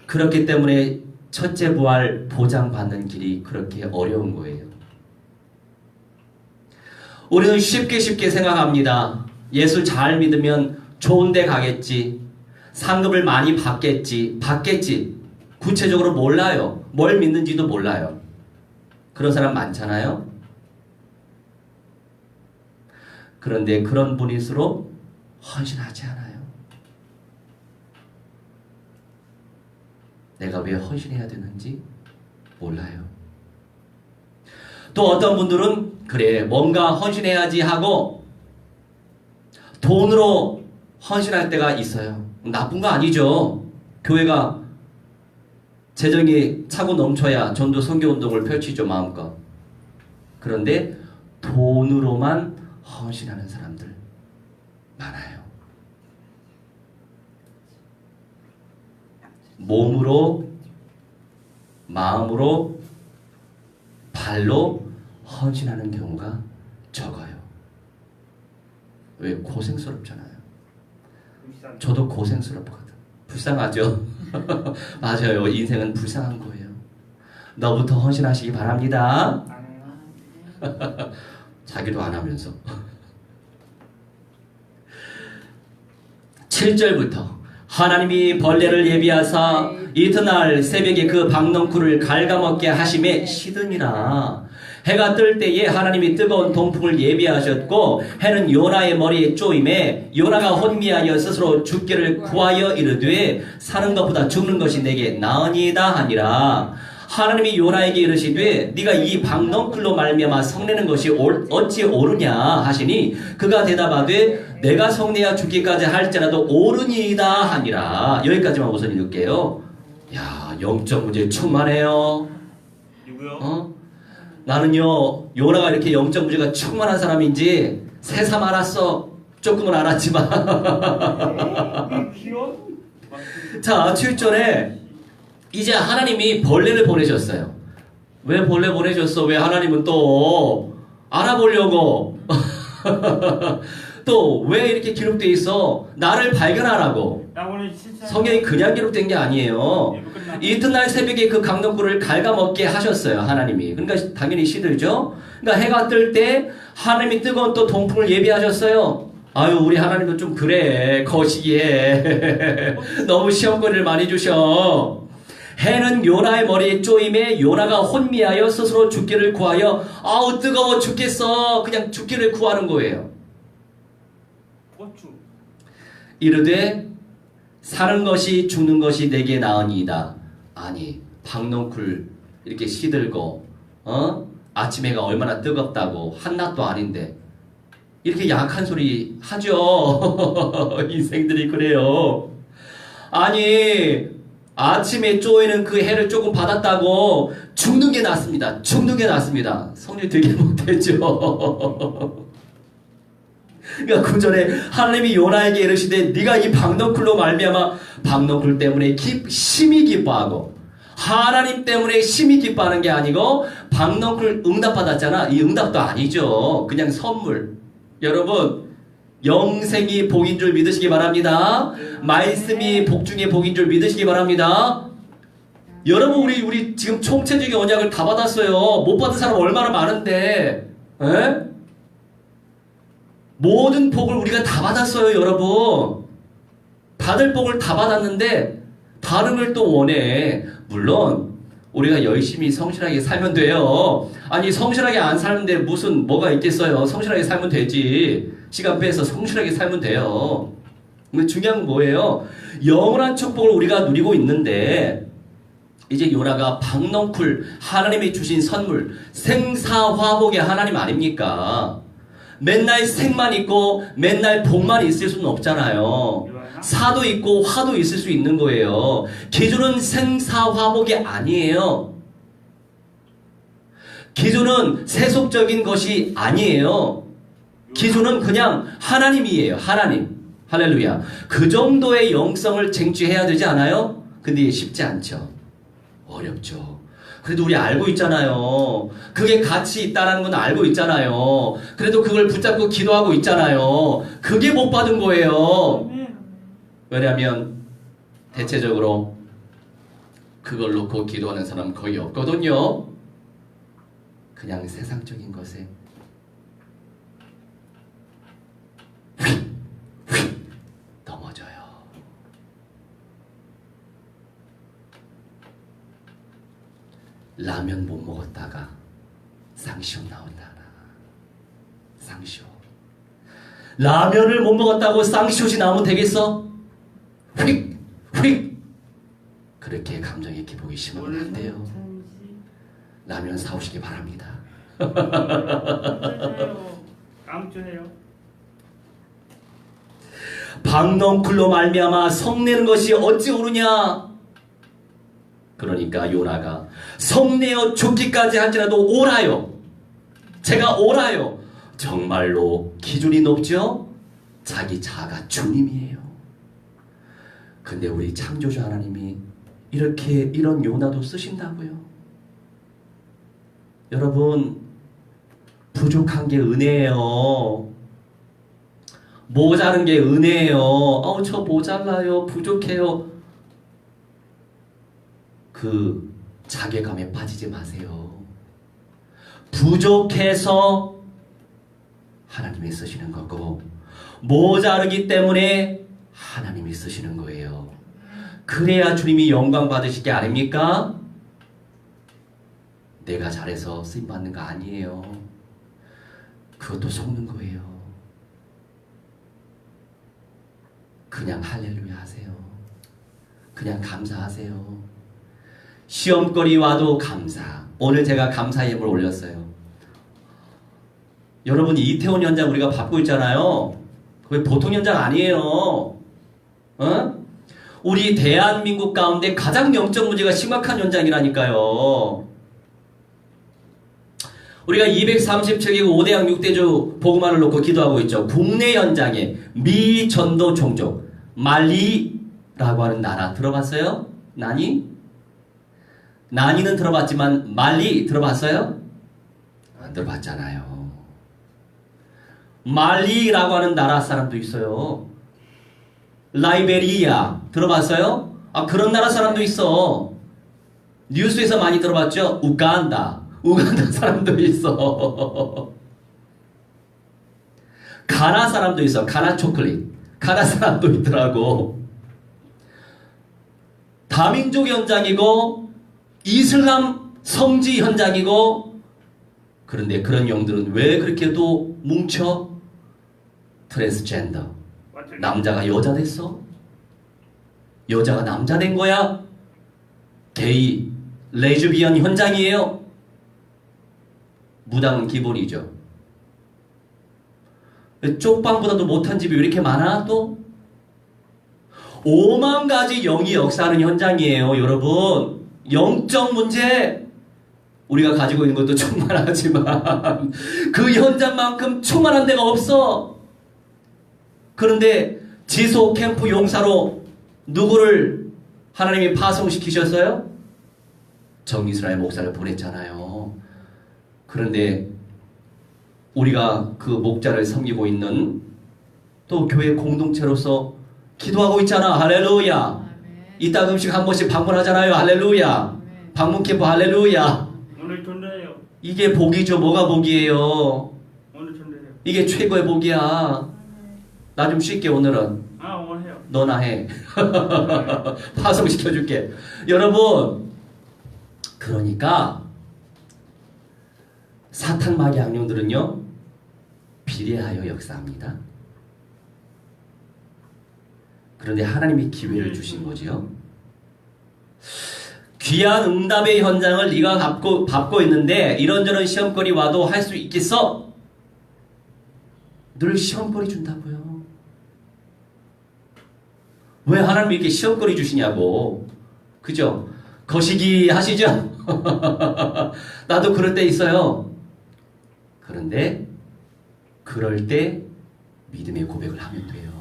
그렇기 때문에 첫째 부활 보장받는 길이 그렇게 어려운 거예요. 우리는 쉽게 생각합니다. 예수 잘 믿으면 좋은 데 가겠지. 상급을 많이 받겠지. 구체적으로 몰라요. 뭘 믿는지도 몰라요. 그런 사람 많잖아요. 그런데 그런 분일수록 헌신하지 않아요. 내가 왜 헌신해야 되는지 몰라요. 또 어떤 분들은 그래 뭔가 헌신해야지 하고 돈으로 헌신할 때가 있어요. 나쁜 거 아니죠. 교회가 재정이 차고 넘쳐야 전도 선교운동을 펼치죠. 마음껏. 그런데 돈으로만 헌신하는 사람들 많아요. 몸으로, 마음으로, 발로 헌신하는 경우가 적어요. 왜? 고생스럽잖아요. 저도 고생스럽거든. 불쌍하죠? 맞아요. 인생은 불쌍한 거예요. 너부터 헌신하시기 바랍니다. 자기도 안 하면서. 7절부터 하나님이 벌레를 예비하사 이튿날 새벽에 그 박넝쿨을 갉아먹게 하심에 시드니라. 해가 뜰 때에 하나님이 뜨거운 동풍을 예비하셨고 해는 요나의 머리에 쪼임에 요나가 혼미하여 스스로 죽기를 구하여 이르되 사는 것보다 죽는 것이 내게 나으니이다 하니라. 하나님이 요나에게 이르시되 네가 이 박넝쿨로 말미암아 성내는 것이 어찌 옳으냐 하시니 그가 대답하되 내가 성내야 죽기까지 할지라도 옳으니이다 하니라. 여기까지만 우선 읽을게요. 야, 영적 문제 충만해요. 누구요? 나는요 요나가 이렇게 영적 문제가 충만한 사람인지 새삼 알았어. 조금은 알았지만 자 7절에 이제 하나님이 벌레를 보내셨어요. 왜 벌레 보내셨어? 왜 하나님은 또 알아보려고 또 왜 이렇게 기록되어 있어? 나를 발견하라고. 성경이 그냥 기록된 게 아니에요. 이튿날 새벽에 그 강덩굴을 갉아먹게 하셨어요. 하나님이. 그러니까 당연히 시들죠. 그러니까 해가 뜰 때 하나님이 뜨거운 또 동풍을 예비하셨어요. 아유 우리 하나님도 좀 그래 거시기에 너무 시험거리를 많이 주셔. 해는 요나의 머리에 쪼임에 요나가 혼미하여 스스로 죽기를 구하여 아우 뜨거워 죽겠어. 그냥 죽기를 구하는 거예요. 이르되 사는 것이 죽는 것이 내게 나으니이다. 아니 박넝쿨 이렇게 시들고 아침 해가 얼마나 뜨겁다고 한낮도 아닌데 이렇게 약한 소리 하죠. 인생들이 그래요. 아니 아침에 쪼이는 그 해를 조금 받았다고 죽는 게 낫습니다. 죽는 게 낫습니다. 성질 되게 못했죠. 그러니까 9절에 하나님이 요나에게 이르시되 네가 이 박넝쿨로 말미암아 박넝쿨 때문에 심히 기뻐하고 하나님 때문에 심히 기뻐하는 게 아니고 박넝쿨 응답받았잖아. 이 응답도 아니죠. 그냥 선물. 여러분 영생이 복인 줄 믿으시기 바랍니다. 말씀이 복 중에 복인 줄 믿으시기 바랍니다. 여러분 우리 지금 총체적인 언약을 다 받았어요. 못 받은 사람 얼마나 많은데 에? 모든 복을 우리가 다 받았어요. 여러분 받을 복을 다 받았는데 다른 걸 또 원해. 물론 우리가 열심히 성실하게 살면 돼요. 아니 성실하게 안 사는데 무슨 뭐가 있겠어요. 성실하게 살면 되지. 시간 빼서 성실하게 살면 돼요. 근데 중요한 건 뭐예요? 영원한 축복을 우리가 누리고 있는데 이제 요나가 박넝쿨 하나님이 주신 선물 생사화복의 하나님 아닙니까? 맨날 생만 있고 맨날 복만 있을 수는 없잖아요. 사도 있고 화도 있을 수 있는 거예요. 기준은 생사화복이 아니에요. 기준은 세속적인 것이 아니에요. 기준은 그냥 하나님이에요. 하나님. 할렐루야. 그 정도의 영성을 쟁취해야 되지 않아요? 근데 쉽지 않죠. 어렵죠. 그래도 우리 알고 있잖아요. 그게 가치 있다라는 건 알고 있잖아요. 그래도 그걸 붙잡고 기도하고 있잖아요. 그게 못 받은 거예요. 아멘. 왜냐하면 대체적으로 그걸 놓고 기도하는 사람 거의 없거든요. 그냥 세상적인 것에 휙 넘어져요. 라면 못 먹었다가 쌍시오 나온다. 쌍시오. 라면을 못 먹었다고 쌍시옷이 나오면 되겠어? 휙! 휙! 그렇게 감정의 기복이 심하면 안 돼요. 라면 사오시기 바랍니다. 깜짝해요. 박넝쿨로 말미암아 성내는 것이 어찌 오르냐? 그러니까 요나가 성내어 죽기까지 할지라도 오라요. 제가 오라요. 정말로 기준이 높죠? 자기 자아가 주님이에요. 근데 우리 창조주 하나님이 이렇게 이런 요나도 쓰신다고요. 여러분, 부족한 게 은혜예요. 모자른 게 은혜예요. 저 모자라요. 부족해요. 그 자괴감에 빠지지 마세요. 부족해서 하나님이 쓰시는 거고, 모자르기 때문에 하나님이 쓰시는 거예요. 그래야 주님이 영광 받으실 게 아닙니까? 내가 잘해서 쓰임 받는 거 아니에요. 그것도 속는 거예요. 그냥 할렐루야 하세요. 그냥 감사하세요. 시험거리 와도 감사. 오늘 제가 감사의 예물을 올렸어요. 여러분, 이태원 현장 우리가 받고 있잖아요. 그게 보통 현장 아니에요. 어? 우리 대한민국 가운데 가장 영적 문제가 심각한 현장이라니까요. 우리가 237개국 5대양 6대주 복음화를 놓고 기도하고 있죠. 국내 현장에 미전도 종족 말리라고 하는 나라 들어봤어요? 나니는 들어봤지만 말리 들어봤어요? 안 들어봤잖아요. 말리라고 하는 나라 사람도 있어요. 라이베리아 들어봤어요? 그런 나라 사람도 있어. 뉴스에서 많이 들어봤죠? 우간다 사람도 있어. 가나 사람도 있어. 가나 초콜릿. 가나 사람도 있더라고. 다민족 현장이고 이슬람 성지 현장이고, 그런데 그런 영들은 왜 그렇게 또 뭉쳐? 트랜스젠더. 남자가 여자 됐어? 여자가 남자 된 거야? 게이, 레즈비언 현장이에요? 무당은 기본이죠. 쪽방보다도 못한 집이 왜 이렇게 많아 또? 5만 가지 영이 역사하는 현장이에요, 여러분. 영적 문제 우리가 가지고 있는 것도 충만하지만 그 현장만큼 충만한 데가 없어. 그런데 지소 캠프 용사로 누구를 하나님이 파송시키셨어요? 정이스라엘 목사를 보냈잖아요. 그런데 우리가 그 목자를 섬기고 있는 또 교회 공동체로서 기도하고 있잖아. 할렐루야. 이따 음식 한 번씩 방문하잖아요. 할렐루야. 방문 캠프 할렐루야. 오늘 좋네요. 이게 복이죠. 뭐가 복이에요? 오늘 좋네요. 이게 최고의 복이야. 나 좀 쉴게 오늘은. 오늘 해요. 너나 해. 파송시켜줄게. 여러분, 그러니까 사탄 마귀 악령들은요 비례하여 역사합니다. 그런데 하나님이 기회를 주신 거지요. 귀한 응답의 현장을 네가 밟고 있는데 이런저런 시험거리 와도 할 수 있겠어? 늘 시험거리 준다고요. 왜 하나님이 이렇게 시험거리 주시냐고. 그죠? 거시기 하시죠? 나도 그럴 때 있어요. 그런데 그럴 때 믿음의 고백을 하면 돼요.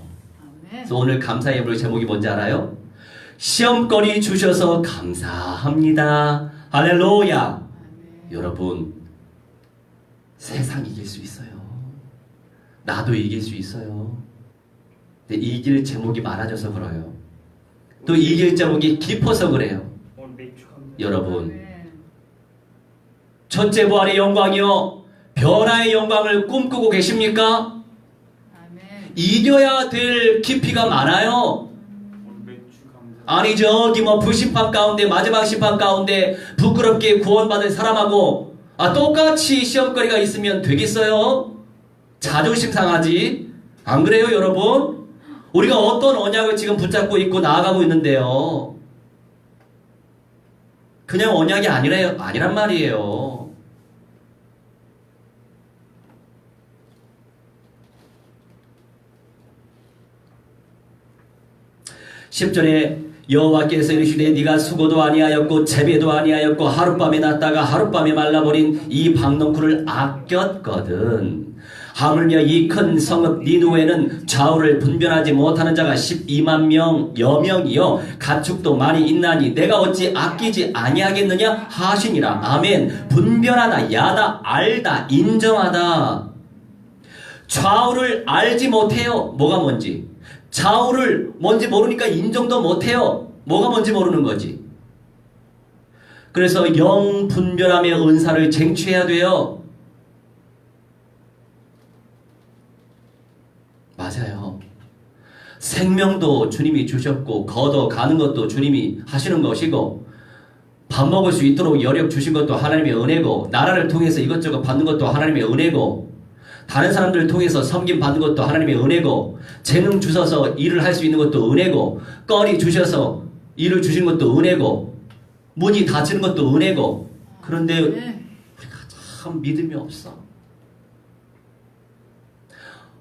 그래서 오늘 감사 예물 제목이 뭔지 알아요? 시험거리 주셔서 감사합니다. 할렐루야. 아멘. 여러분, 세상 이길 수 있어요. 나도 이길 수 있어요. 근데 이길 제목이 많아져서 그래요. 또 이길 제목이 깊어서 그래요. 오늘 맥주 감사. 여러분, 아멘. 첫째 부활의 영광이요, 변화의 영광을 꿈꾸고 계십니까? 아멘. 이겨야 될 깊이가 많아요. 오늘 맥주 감사. 아니 저기 뭐 불심판 가운데 마지막 심판 가운데 부끄럽게 구원받은 사람하고 똑같이 시험거리가 있으면 되겠어요? 자존심 상하지. 안 그래요 여러분? 우리가 어떤 언약을 지금 붙잡고 있고 나아가고 있는데요, 그냥 언약이 아니란 말이에요. (10절에) 여호와께서 이르시되 네가 수고도 아니하였고 재배도 아니하였고 하룻밤에 났다가 하룻밤에 말라버린 이 박농쿨을 아꼈거든. 하물며 이 큰 성읍 니누에는 좌우를 분별하지 못하는 자가 12만 명여 명이요 가축도 많이 있나니 내가 어찌 아끼지 아니하겠느냐 하시니라. 아멘. 분별하다, 야다, 알다, 인정하다. 좌우를 알지 못해요. 뭐가 뭔지. 좌우를 뭔지 모르니까 인정도 못해요. 뭐가 뭔지 모르는 거지. 그래서 영 분별함의 은사를 쟁취해야 돼요. 맞아요. 생명도 주님이 주셨고 걷어가는 것도 주님이 하시는 것이고 밥 먹을 수 있도록 여력 주신 것도 하나님의 은혜고 나라를 통해서 이것저것 받는 것도 하나님의 은혜고 다른 사람들을 통해서 섬김 받는 것도 하나님의 은혜고 재능 주셔서 일을 할 수 있는 것도 은혜고 거리 주셔서 일을 주신 것도 은혜고 문이 닫히는 것도 은혜고. 그런데 아멘. 우리가 참 믿음이 없어.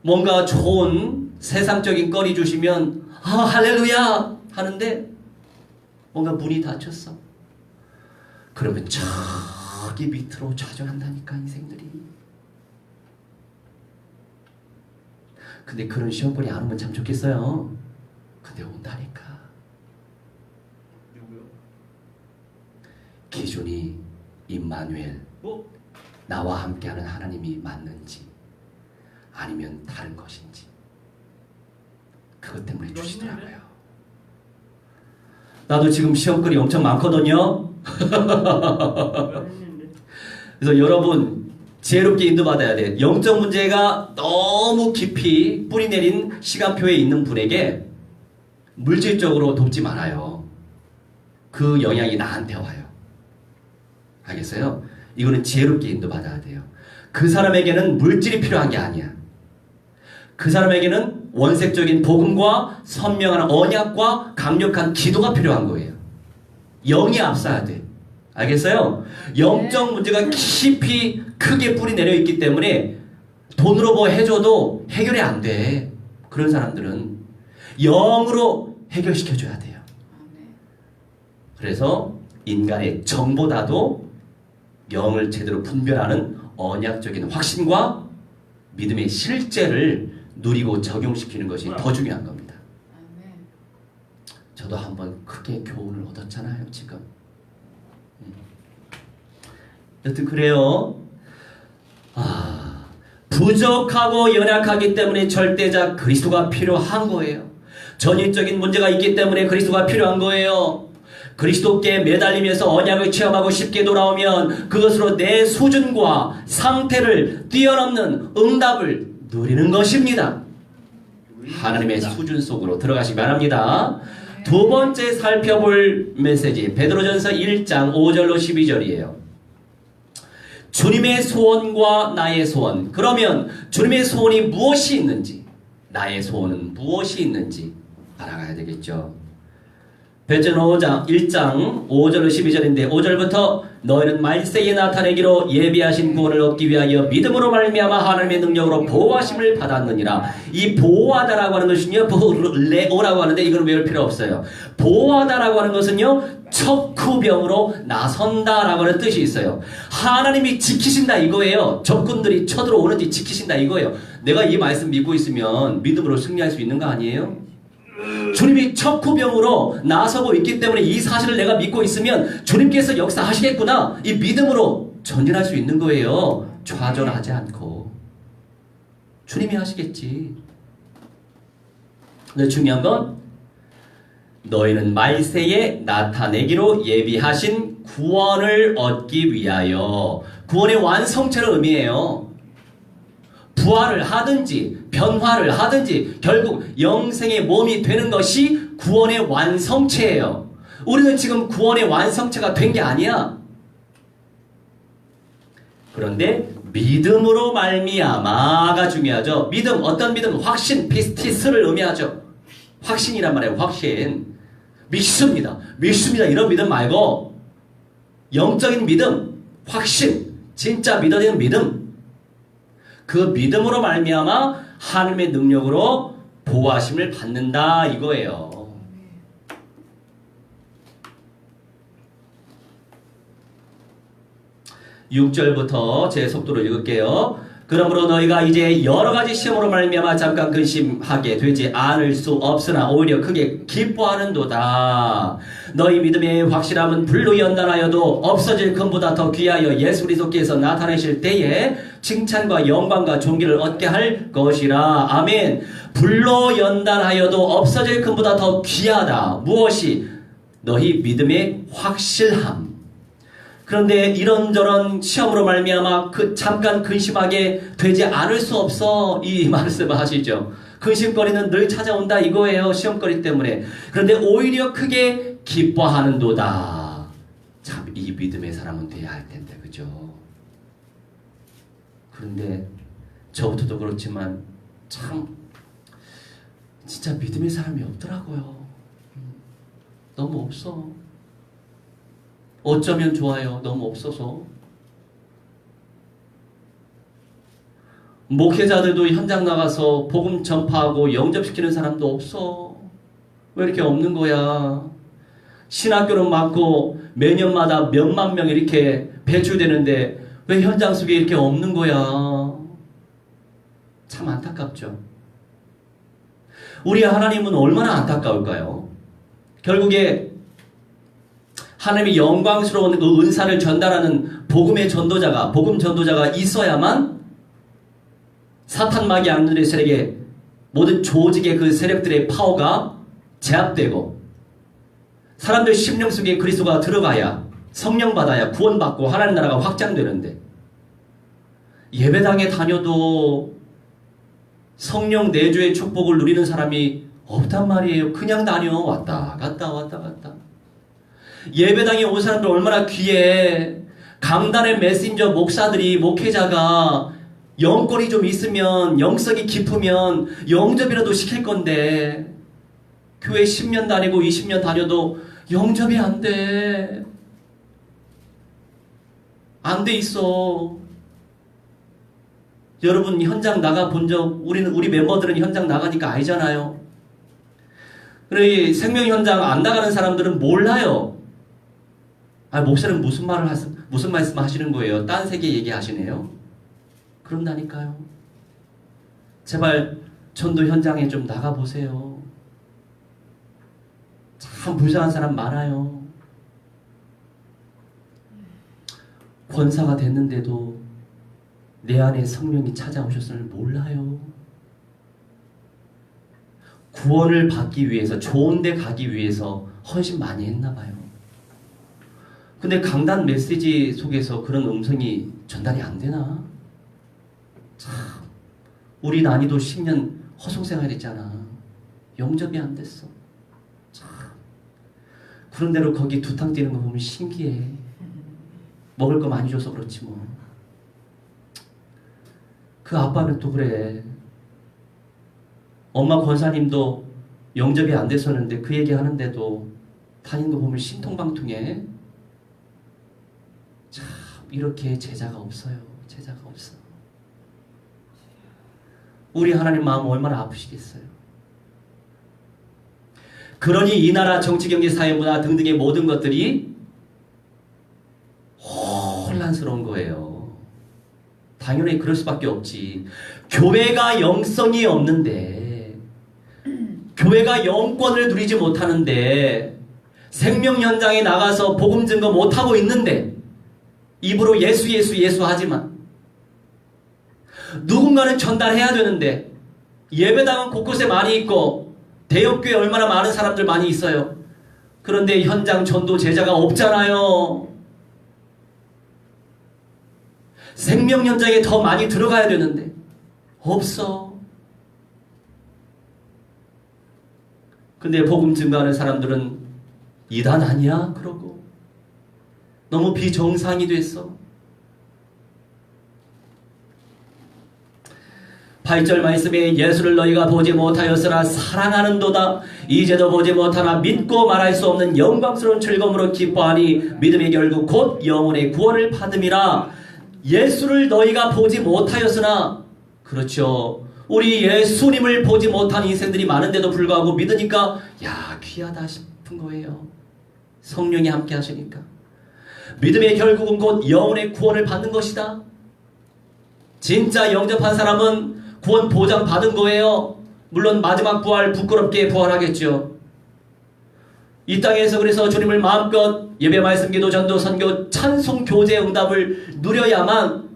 뭔가 좋은 세상적인 거리 주시면 할렐루야 하는데 뭔가 문이 닫혔어. 그러면 저기 밑으로 좌절한다니까 인생들이. 근데 그런 시험거리 안 오면 참 좋겠어요. 근데 온다니까. 누구요? 기준이 임마누엘, 나와 함께하는 하나님이 맞는지 아니면 다른 것인지 그것 때문에 주시더라고요. 나도 지금 시험거리 엄청 많거든요. 그래서 여러분 지혜롭게 인도받아야 돼. 영적 문제가 너무 깊이 뿌리내린 시간표에 있는 분에게 물질적으로 돕지 말아요. 그 영향이 나한테 와요. 알겠어요? 이거는 지혜롭게 인도받아야 돼요. 그 사람에게는 물질이 필요한 게 아니야. 그 사람에게는 원색적인 복음과 선명한 언약과 강력한 기도가 필요한 거예요. 영이 앞서야 돼. 알겠어요? 영적 문제가 깊이 크게 뿌리 내려 있기 때문에 돈으로 뭐 해줘도 해결이 안 돼. 그런 사람들은 영으로 해결시켜줘야 돼요. 그래서 인간의 정보다도 영을 제대로 분별하는 언약적인 확신과 믿음의 실제를 누리고 적용시키는 것이 더 중요한 겁니다. 아멘. 저도 한번 크게 교훈을 얻었잖아요, 지금. 여튼 그래요. 부족하고 연약하기 때문에 절대자 그리스도가 필요한 거예요. 전인적인 문제가 있기 때문에 그리스도가 필요한 거예요. 그리스도께 매달리면서 언약을 체험하고 쉽게 돌아오면 그것으로 내 수준과 상태를 뛰어넘는 응답을 누리는 것입니다. 하나님의 수준 속으로 들어가시기 바랍니다. 두 번째 살펴볼 메시지 베드로전서 1장 5절로 12절이에요. 주님의 소원과 나의 소원. 그러면 주님의 소원이 무엇이 있는지, 나의 소원은 무엇이 있는지 알아가야 되겠죠. 베드로전서 1장 5절로 12절인데 5절부터 너희는 말세에 나타내기로 예비하신 구원을 얻기 위하여 믿음으로 말미암아 하나님의 능력으로 보호하심을 받았느니라. 이 보호하다라고 하는 것은요, 레오라고 하는데 이건 외울 필요 없어요. 보호하다라고 하는 것은요, 척후병으로 나선다라고 하는 뜻이 있어요. 하나님이 지키신다 이거예요. 적군들이 쳐들어오는지 지키신다 이거예요. 내가 이 말씀 믿고 있으면 믿음으로 승리할 수 있는 거 아니에요? 주님이 척후병으로 나서고 있기 때문에 이 사실을 내가 믿고 있으면 주님께서 역사하시겠구나. 이 믿음으로 전진할 수 있는 거예요. 좌절하지 않고. 주님이 하시겠지. 근데 중요한 건 너희는 말세에 나타내기로 예비하신 구원을 얻기 위하여. 구원의 완성체를 의미해요. 부활을 하든지 변화를 하든지 결국 영생의 몸이 되는 것이 구원의 완성체예요. 우리는 지금 구원의 완성체가 된 게 아니야. 그런데 믿음으로 말미암아가 중요하죠. 믿음, 어떤 믿음? 확신, 피스티스를 의미하죠. 확신이란 말이에요. 확신. 믿습니다. 믿습니다. 이런 믿음 말고 영적인 믿음, 확신, 진짜 믿어지는 믿음. 그 믿음으로 말미암아 하나님의 능력으로 보호하심을 받는다 이거예요. 6절부터 제 속도로 읽을게요. 그러므로 너희가 이제 여러 가지 시험으로 말미암아 잠깐 근심하게 되지 않을 수 없으나 오히려 크게 기뻐하는도다. 너희 믿음의 확실함은 불로 연단하여도 없어질 금보다 더 귀하여 예수 그리스도께서 나타내실 때에 칭찬과 영광과 존귀를 얻게 할 것이라. 아멘. 불로 연단하여도 없어질 금보다 더 귀하다. 무엇이? 너희 믿음의 확실함. 그런데 이런저런 시험으로 말미암아 잠깐 근심하게 되지 않을 수 없어. 이 말씀을 하시죠. 근심거리는 늘 찾아온다 이거예요. 시험거리 때문에. 그런데 오히려 크게 기뻐하는도다. 참 이 믿음의 사람은 돼야 할 텐데, 그죠? 그런데 저부터도 그렇지만 참 진짜 믿음의 사람이 없더라고요. 너무 없어. 어쩌면 좋아요. 너무 없어서. 목회자들도 현장 나가서 복음 전파하고 영접시키는 사람도 없어. 왜 이렇게 없는 거야? 신학교는 많고 매년마다 몇만 명 이렇게 배출되는데 왜 현장 속에 이렇게 없는 거야? 참 안타깝죠. 우리 하나님은 얼마나 안타까울까요? 결국에 하나님의 영광스러운 그 은사를 전달하는 복음의 전도자가, 복음 전도자가 있어야만 사탄 마귀 악령들의 세력에 모든 조직의 그 세력들의 파워가 제압되고 사람들 심령 속에 그리스도가 들어가야 성령 받아야 구원받고 하나님 나라가 확장되는데 예배당에 다녀도 성령 내주의 축복을 누리는 사람이 없단 말이에요. 그냥 다녀. 왔다 갔다 왔다 갔다. 예배당에 온 사람들 얼마나 귀해. 강단의 메신저 목사들이 목회자가 영권이 좀 있으면 영성이 깊으면 영접이라도 시킬 건데 교회 10년 다니고 20년 다녀도 영접이 안 돼. 안 돼 있어. 여러분 현장 나가 본 적, 우리 멤버들은 현장 나가니까 알잖아요. 그래 생명 현장 안 나가는 사람들은 몰라요. 아, 목사는 무슨 말씀 하시는 거예요? 딴 세계 얘기하시네요. 그런다니까요. 제발 전도 현장에 좀 나가보세요. 참 불쌍한 사람 많아요. 권사가 됐는데도 내 안에 성령이 찾아오셨음을 몰라요. 구원을 받기 위해서, 좋은 데 가기 위해서 헌신 많이 했나 봐요. 근데 강단 메시지 속에서 그런 음성이 전달이 안 되나? 참, 우리 난이도 10년 허송생활했잖아. 영접이 안 됐어. 참, 그런대로 거기 두탕 뛰는 거 보면 신기해. 먹을 거 많이 줘서 그렇지 뭐. 그 아빠는 또 그래. 엄마 권사님도 영접이 안 됐었는데 그 얘기 하는데도 다니는 거 보면 신통방통해. 참 이렇게 제자가 없어요. 제자가 없어. 우리 하나님 마음 얼마나 아프시겠어요. 그러니 이 나라 정치, 경제, 사회, 문화 등등의 모든 것들이 혼란스러운 거예요. 당연히 그럴 수밖에 없지. 교회가 영성이 없는데 교회가 영권을 누리지 못하는데 생명 현장에 나가서 복음 증거 못하고 있는데 입으로 예수 예수 예수 하지만 누군가는 전달해야 되는데 예배당은 곳곳에 많이 있고 대형교회 얼마나 많은 사람들 많이 있어요. 그런데 현장 전도 제자가 없잖아요. 생명 현장에 더 많이 들어가야 되는데 없어. 근데 복음 증거하는 사람들은 이단 아니야? 그러고 너무 비정상이 됐어. 8절 말씀에 예수를 너희가 보지 못하였으나 사랑하는도다. 이제도 보지 못하나 믿고 말할 수 없는 영광스러운 즐거움으로 기뻐하니 믿음의 결국 곧 영혼의 구원을 받음이라. 예수를 너희가 보지 못하였으나, 그렇죠, 우리 예수님을 보지 못한 인생들이 많은데도 불구하고 믿으니까 야 귀하다 싶은 거예요. 성령이 함께 하시니까. 믿음의 결국은 곧 영혼의 구원을 받는 것이다. 진짜 영접한 사람은 구원 보장 받은 거예요. 물론 마지막 부활 부끄럽게 부활하겠죠. 이 땅에서 그래서 주님을 마음껏 예배, 말씀, 기도, 전도, 선교, 찬송, 교제, 응답을 누려야만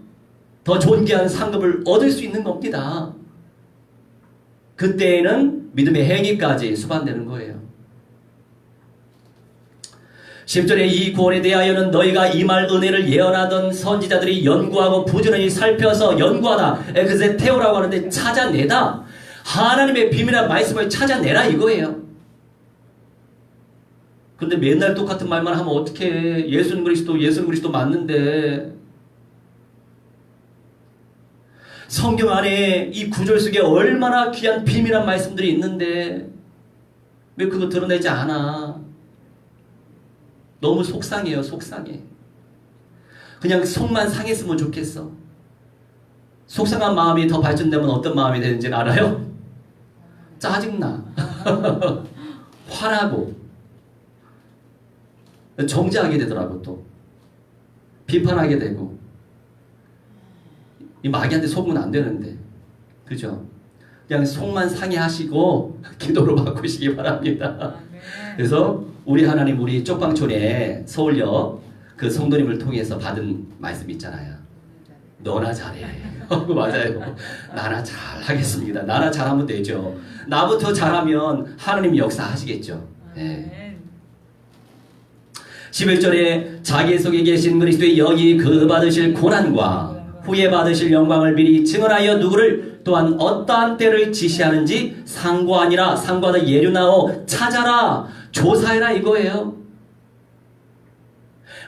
더 존귀한 상급을 얻을 수 있는 겁니다. 그때에는 믿음의 행위까지 수반되는 거예요. 10절에 이 구원에 대하여는 너희가 이 말 은혜를 예언하던 선지자들이 연구하고 부지런히 살펴서 연구하다, 엑세테오라고 하는데 찾아내다, 하나님의 비밀한 말씀을 찾아내라 이거예요. 근데 맨날 똑같은 말만 하면 어떡해. 예수는 그리스도 맞는데. 성경 안에 이 구절 속에 얼마나 귀한 비밀한 말씀들이 있는데 왜 그거 드러내지 않아? 너무 속상해요. 속상해. 그냥 속만 상했으면 좋겠어. 속상한 마음이 더 발전되면 어떤 마음이 되는지는 알아요? 짜증나. 화나고 정죄하게 되더라고. 또 비판하게 되고. 이 마귀한테 속으면 안 되는데, 그죠? 그냥 속만 상해하시고 기도로 바꾸시기 바랍니다. 그래서 우리 하나님, 우리 쪽방촌에 서울역 그 성도님을 통해서 받은 말씀 있잖아요. 너나 잘해. 맞아요. 나나 잘하겠습니다. 나나 잘하면 되죠. 나부터 잘하면 하나님이 역사하시겠죠. 네. 11절에 자기 속에 계신 그리스도의 영이 그 받으실 고난과 후에 받으실 영광을 미리 증언하여 누구를 또한 어떠한 때를 지시하는지 상고하니라. 상고하다 예류나오 찾아라, 조사해라 이거예요.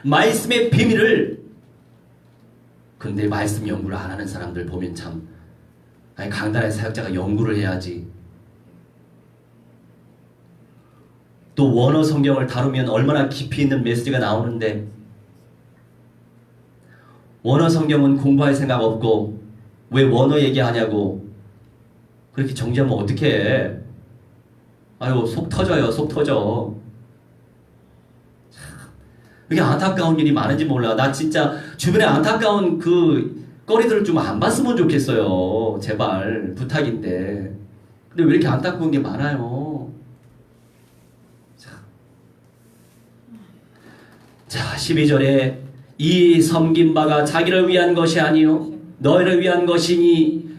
말씀의 비밀을. 근데 말씀 연구를 안 하는 사람들 보면 참, 아니 강단의 사역자가 연구를 해야지. 또 원어 성경을 다루면 얼마나 깊이 있는 메시지가 나오는데 원어 성경은 공부할 생각 없고 왜 원어 얘기하냐고 그렇게 정지하면 어떡해. 아유 속 터져요. 속 터져. 이게 안타까운 일이 많은지 몰라. 나 진짜 주변에 안타까운 그 거리들을 좀 안 봤으면 좋겠어요. 제발 부탁인데. 근데 왜 이렇게 안타까운 게 많아요. 자 12절에 이 섬긴 바가 자기를 위한 것이 아니요 너희를 위한 것이니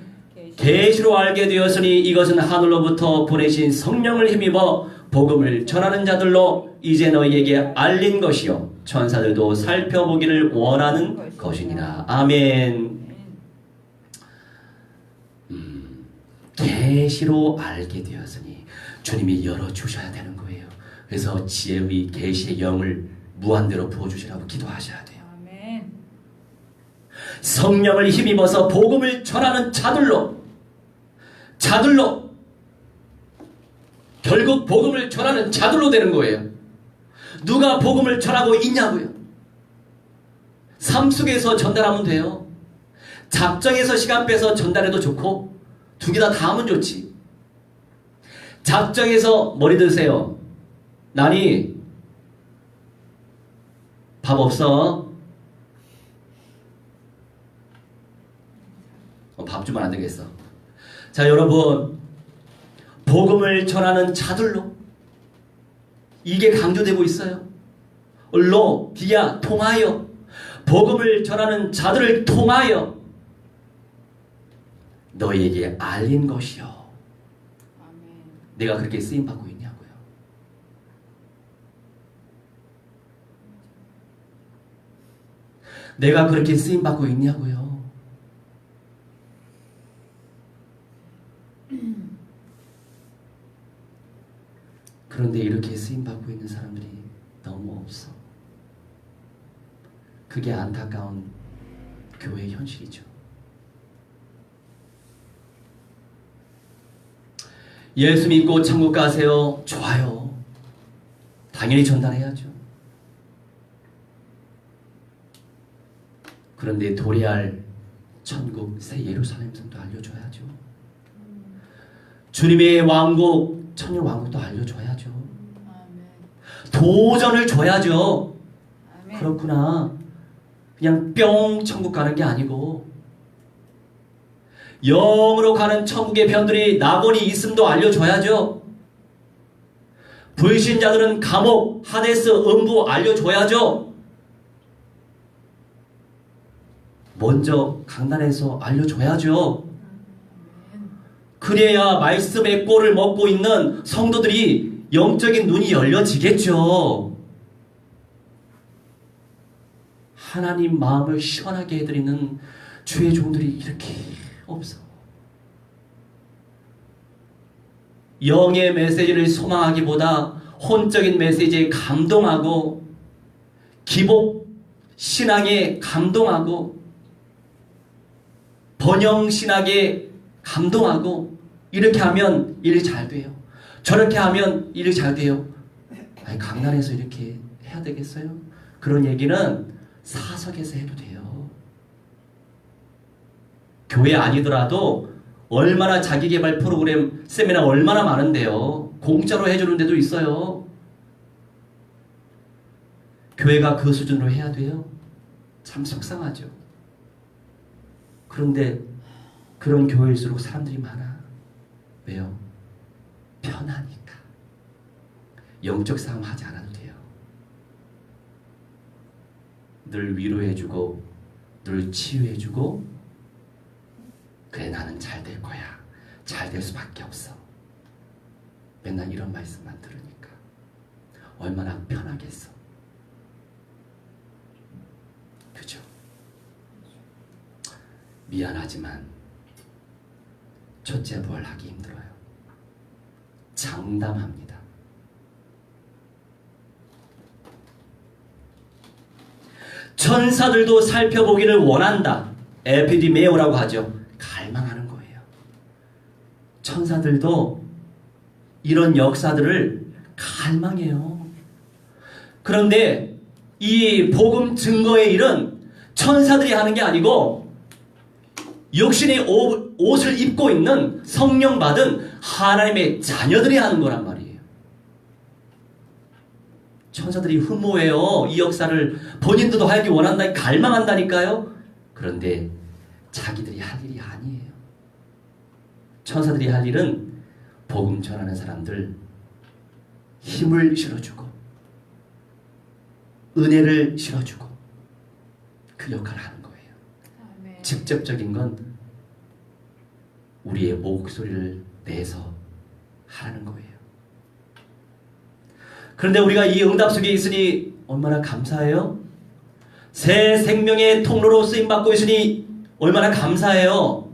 계시로 알게 되었으니 이것은 하늘로부터 보내신 성령을 힘입어 복음을 전하는 자들로 이제 너희에게 알린 것이요 천사들도 살펴보기를 원하는 것이니라. 아멘. 계시로 알게 되었으니 주님이 열어주셔야 되는 거예요. 그래서 지혜의 계시의 영을 무한대로 부어주시라고 기도하셔야 돼요. 아멘. 성령을 힘입어서 복음을 전하는 자들로 결국 복음을 전하는 자들로 되는 거예요. 누가 복음을 전하고 있냐고요. 삶 속에서 전달하면 돼요. 작정해서 시간 빼서 전달해도 좋고 두 개 다 하면 좋지. 작정해서 머리 드세요. 나니 밥 없어? 밥 주면 안 되겠어. 자 여러분, 복음을 전하는 자들로 이게 강조되고 있어요. 로 비야 통하여 복음을 전하는 자들을 통하여 너희에게 알린 것이요. 아멘. 내가 그렇게 쓰임받고 있냐고요. 내가 그렇게 쓰임받고 있냐고요. 그런데 이렇게 쓰임받고 있는 사람들이 너무 없어. 그게 안타까운 교회의 현실이죠. 예수 믿고 천국 가세요. 좋아요. 당연히 전달해야죠. 그런데 도래할 천국 새 예루살렘 성도 알려줘야죠. 주님의 왕국 천년 왕국도 알려줘야죠. 아멘. 도전을 줘야죠. 아멘. 그렇구나. 그냥 뿅 천국 가는 게 아니고 영으로 가는 천국의 편들이 낙원이 있음도 알려줘야죠. 불신자들은 감옥, 하데스, 음부 알려줘야죠. 먼저 강단에서 알려줘야죠. 그래야 말씀의 꼴을 먹고 있는 성도들이 영적인 눈이 열려지겠죠. 하나님 마음을 시원하게 해드리는 주의 종들이 이렇게 없어. 영의 메시지를 소망하기보다 혼적인 메시지에 감동하고 기복 신앙에 감동하고 번영 신학에 감동하고 이렇게 하면 일이 잘 돼요. 저렇게 하면 일이 잘 돼요. 아니, 강단에서 이렇게 해야 되겠어요? 그런 얘기는 사석에서 해도 돼요. 교회 아니더라도 얼마나 자기개발 프로그램 세미나 얼마나 많은데요. 공짜로 해주는 데도 있어요. 교회가 그 수준으로 해야 돼요? 참 속상하죠. 그런데 그런 교회일수록 사람들이 많아. 왜요? 편하니까. 영적 싸움 하지 않아도 돼요. 늘 위로해주고 늘 치유해주고 그래 나는 잘 될 거야. 잘 될 수밖에 없어. 맨날 이런 말씀만 들으니까 얼마나 편하겠어. 그죠? 미안하지만 첫째 부활 하기 힘들어요. 장담합니다. 천사들도 살펴보기를 원한다. 에피디메오라고 하죠. 갈망하는 거예요. 천사들도 이런 역사들을 갈망해요. 그런데 이 복음 증거의 일은 천사들이 하는 게 아니고 육신의 옷을 입고 있는 성령 받은 하나님의 자녀들이 하는 거란 말이에요. 천사들이 흠모해요. 이 역사를 본인들도 하기 원한다, 갈망한다니까요. 그런데 자기들이 할 일이 아니에요. 천사들이 할 일은 복음 전하는 사람들 힘을 실어주고 은혜를 실어주고 그 역할을 하는 거예요. 아멘. 직접적인 건 우리의 목소리를 내서 하라는 거예요. 그런데 우리가 이 응답 속에 있으니 얼마나 감사해요. 새 생명의 통로로 쓰임받고 있으니 얼마나 감사해요.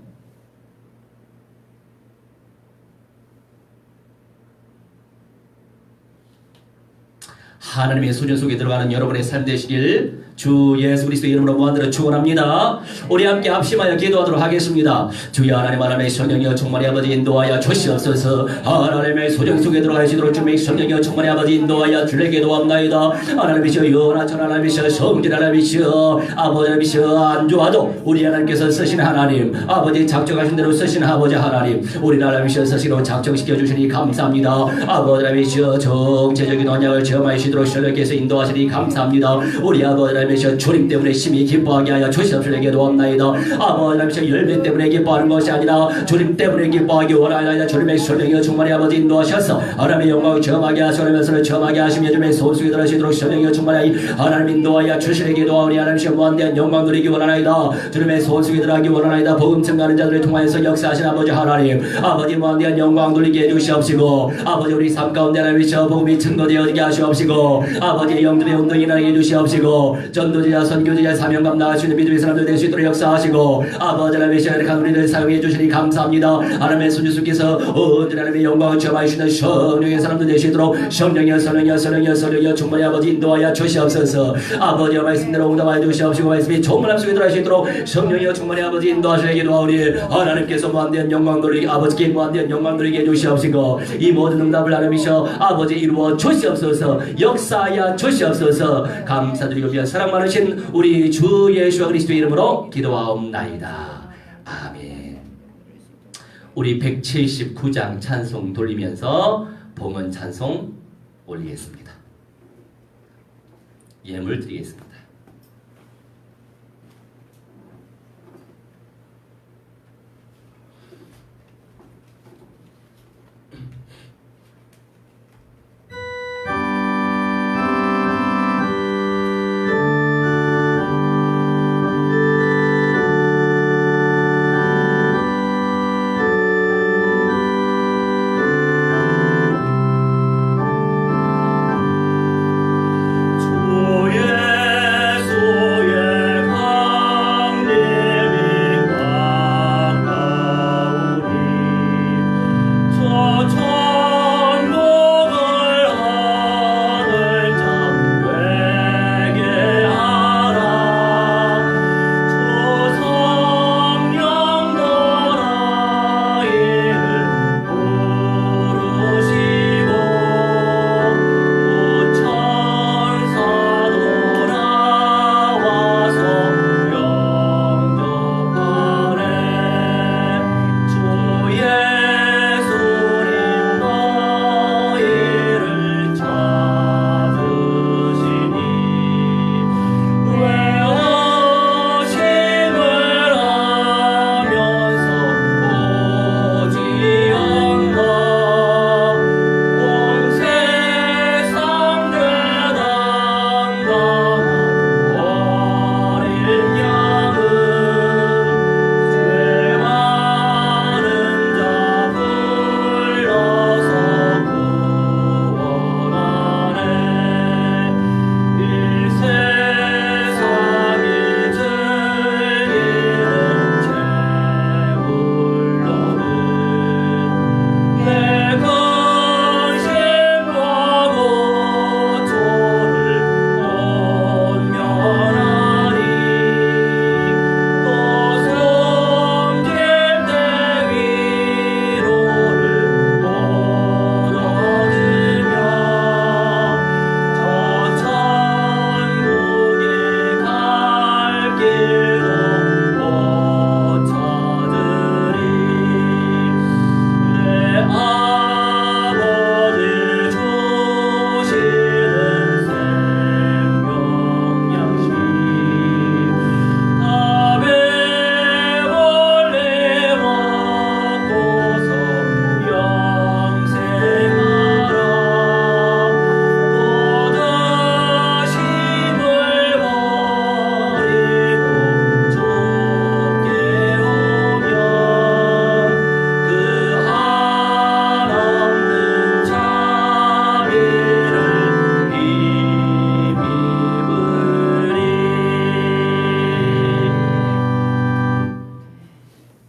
하나님의 소전 속에 들어가는 여러분의 삶 되시길 주 예수 그리스도의 이름으로 무한대로 축원합니다. 우리 함께 합심하여 기도하도록 하겠습니다. 주여 하나님, 하나님의 성령이여 충만히 아버지 인도하여 주시옵소서. 하나님의 소정 속에 들어가시도록 주님의 성령이여 충만히 아버지 인도하여 주를 기도합나이다. 하나님이시여 연하천 하나님이시여 성질 하나님이시여 아버지 하나님이시여 안 좋아도 우리 하나님께서 쓰신 하나님, 아버지 작정하신 대로 쓰신 아버지 하나님, 우리 하나님이시여 쓰시로 작정시켜 주시니 감사합니다. 아버지 하나님이시여 정체적인 언약을 체험하시도록 주님께서 인도하시니 감사합니다. 우리 아버지 하나님이시여 주님 때문에 심히 기뻐하게 하여 주시옵소서. 도옵나이다. 아버지 하나님이시여 열매 때문에 기뻐하는 것이 아니라 주님 때문에 기뻐하기 원하나이다. 주님의 성령이여 충만히 아버지 인도하셔서 하나님의 영광을 체험하게 하시면서 체험하게 하시며 주님의 손수에 들어시도록 성령이여 충만히 하나님 인도하여 주시는 기도하오니 하나님이시여 무한대한 영광 누리기 원하나이다. 주님의 손수에 들어가기 원하나이다. 복음 증가하는 자들을 통하여서 역사하신 아버지 하나님, 아버지 무한대한 영광 누리게 해주시옵시고, 아버지 우리 삶 가운데 하나님이시여 복음이 증거되어지게 하시옵시고, 아버지 영들의 운동이 일어나게 해주시옵시고, 전도자자 선교자자 사명 감당하시는 믿음의 사람들 될 수 있도록 역사하시고, 아버지 하나님이시여 이렇게 우리를 사용해 주시니 감사합니다. 하나님의 손주수께서 언제나 하나님의 영광을 체험하시는 성령의 사람들 되시도록 성령이여 성령이여 성령이여 성령이여 충만히 아버지 인도하여 주시옵소서. 아버지의 말씀대로 응답하여 주시옵시고 말씀이充满 속에 들어가시도록 성령이여 충만히 아버지 인도하시게 기도하오니 하나님께서 무한대한 영광 돌리기 아버지께 무한대한 영광 돌리게 해주시옵시고 이 모든 응답을 하나님이셔 아버지 이루어 주시옵소서. 역사하여 주시옵소서. 감사드리고 위한 사랑 많으신 우리 주 예수 그리스도의 이름으로 기도하옵나이다. 아멘. 우리 179장 찬송 돌리면서 봉헌 찬송 올리겠습니다. 예물 드리겠습니다.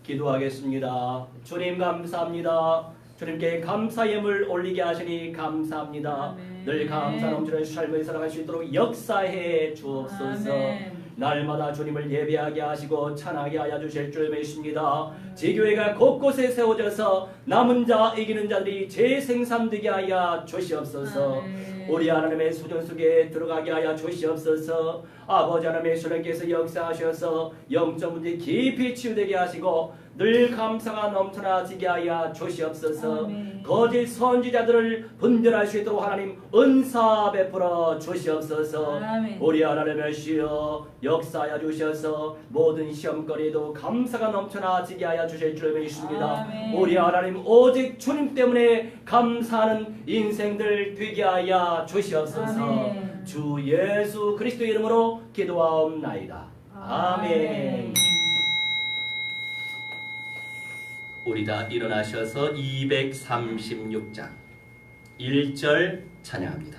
기도하겠습니다. 주님 감사합니다. 주님께 감사 예물 올리게 하시니 감사합니다. 아멘. 늘 감사 넘치는 삶을 살아갈 수 있도록 역사해 주옵소서. 아멘. 날마다 주님을 예배하게 하시고 찬하게 하여 주실 줄 믿습니다. 제교회가 곳곳에 세워져서 남은 자 이기는 자들이 재생산되게 하여 주시옵소서. 아멘. 우리 하나님의 수전 속에 들어가게 하여 주시옵소서. 아버지 하나님의 주님께서 역사하셔서 영적 문제 깊이 치유되게 하시고 늘 감사가 넘쳐나지게 하여 주시옵소서. 아멘. 거짓 선지자들을 분별할 수 있도록 하나님 은사 베풀어 주시옵소서. 아멘. 우리 하나님의 주여 역사하여 주셔서 모든 시험거리에도 감사가 넘쳐나지게 하여 주실 줄 믿습니다. 아멘. 우리 하나님 오직 주님 때문에 감사하는 인생들 되게 하여 주시옵소서. 아멘. 주 예수 그리스도 이름으로 기도하옵나이다. 아멘. 우리 다 일어나셔서 236장 1절 찬양합니다.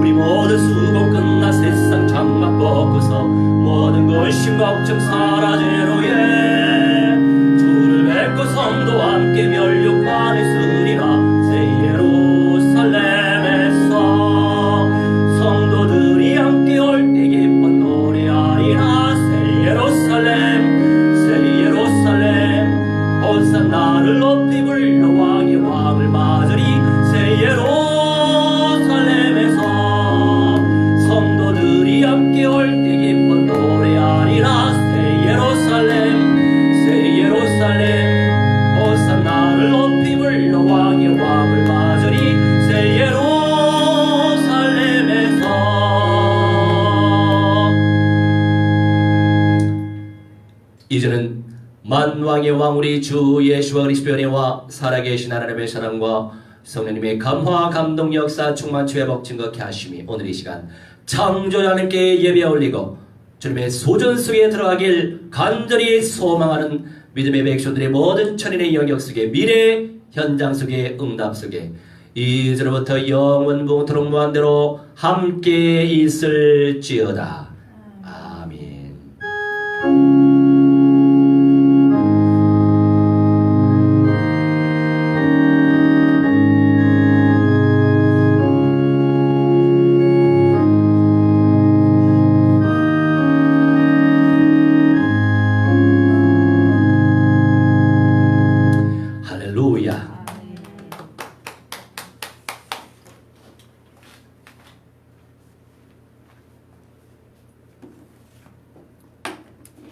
우리 모두 수고 끝나 세상 장막 벗고서 모든 것이 걱정 사라지로에 주를 뵙고 성도와 함께 멸류관을 쓰리라. 새 예루살렘에서 성도들이 함께 올 때 기쁜 노래하리라. 새 예루살렘 호산나를 높이 불러 왕의 왕을 맞으리. 새 예루살렘에서 성도들이 함께 올 때 기쁜 노래하리라. 새 예루살렘 호산나를 높이 불러 왕의 왕을 맞으리. 새 예루살렘에서. 이제는 만왕의 왕 우리 주 예수와 그리스도의 은혜와 살아계신 하나님의 사랑과 성령님의 감화 감동 역사 충만치 회복 증거케 하심이 오늘 이 시간 창조자 하나님께 예배 올리고 주님의 소전 속에 들어가길 간절히 소망하는 믿음의 백성들의 모든 천인의 영역 속에 미래 현장 속에 응답 속에 이제로부터 영원부토록 무한대로 함께 있을지어다.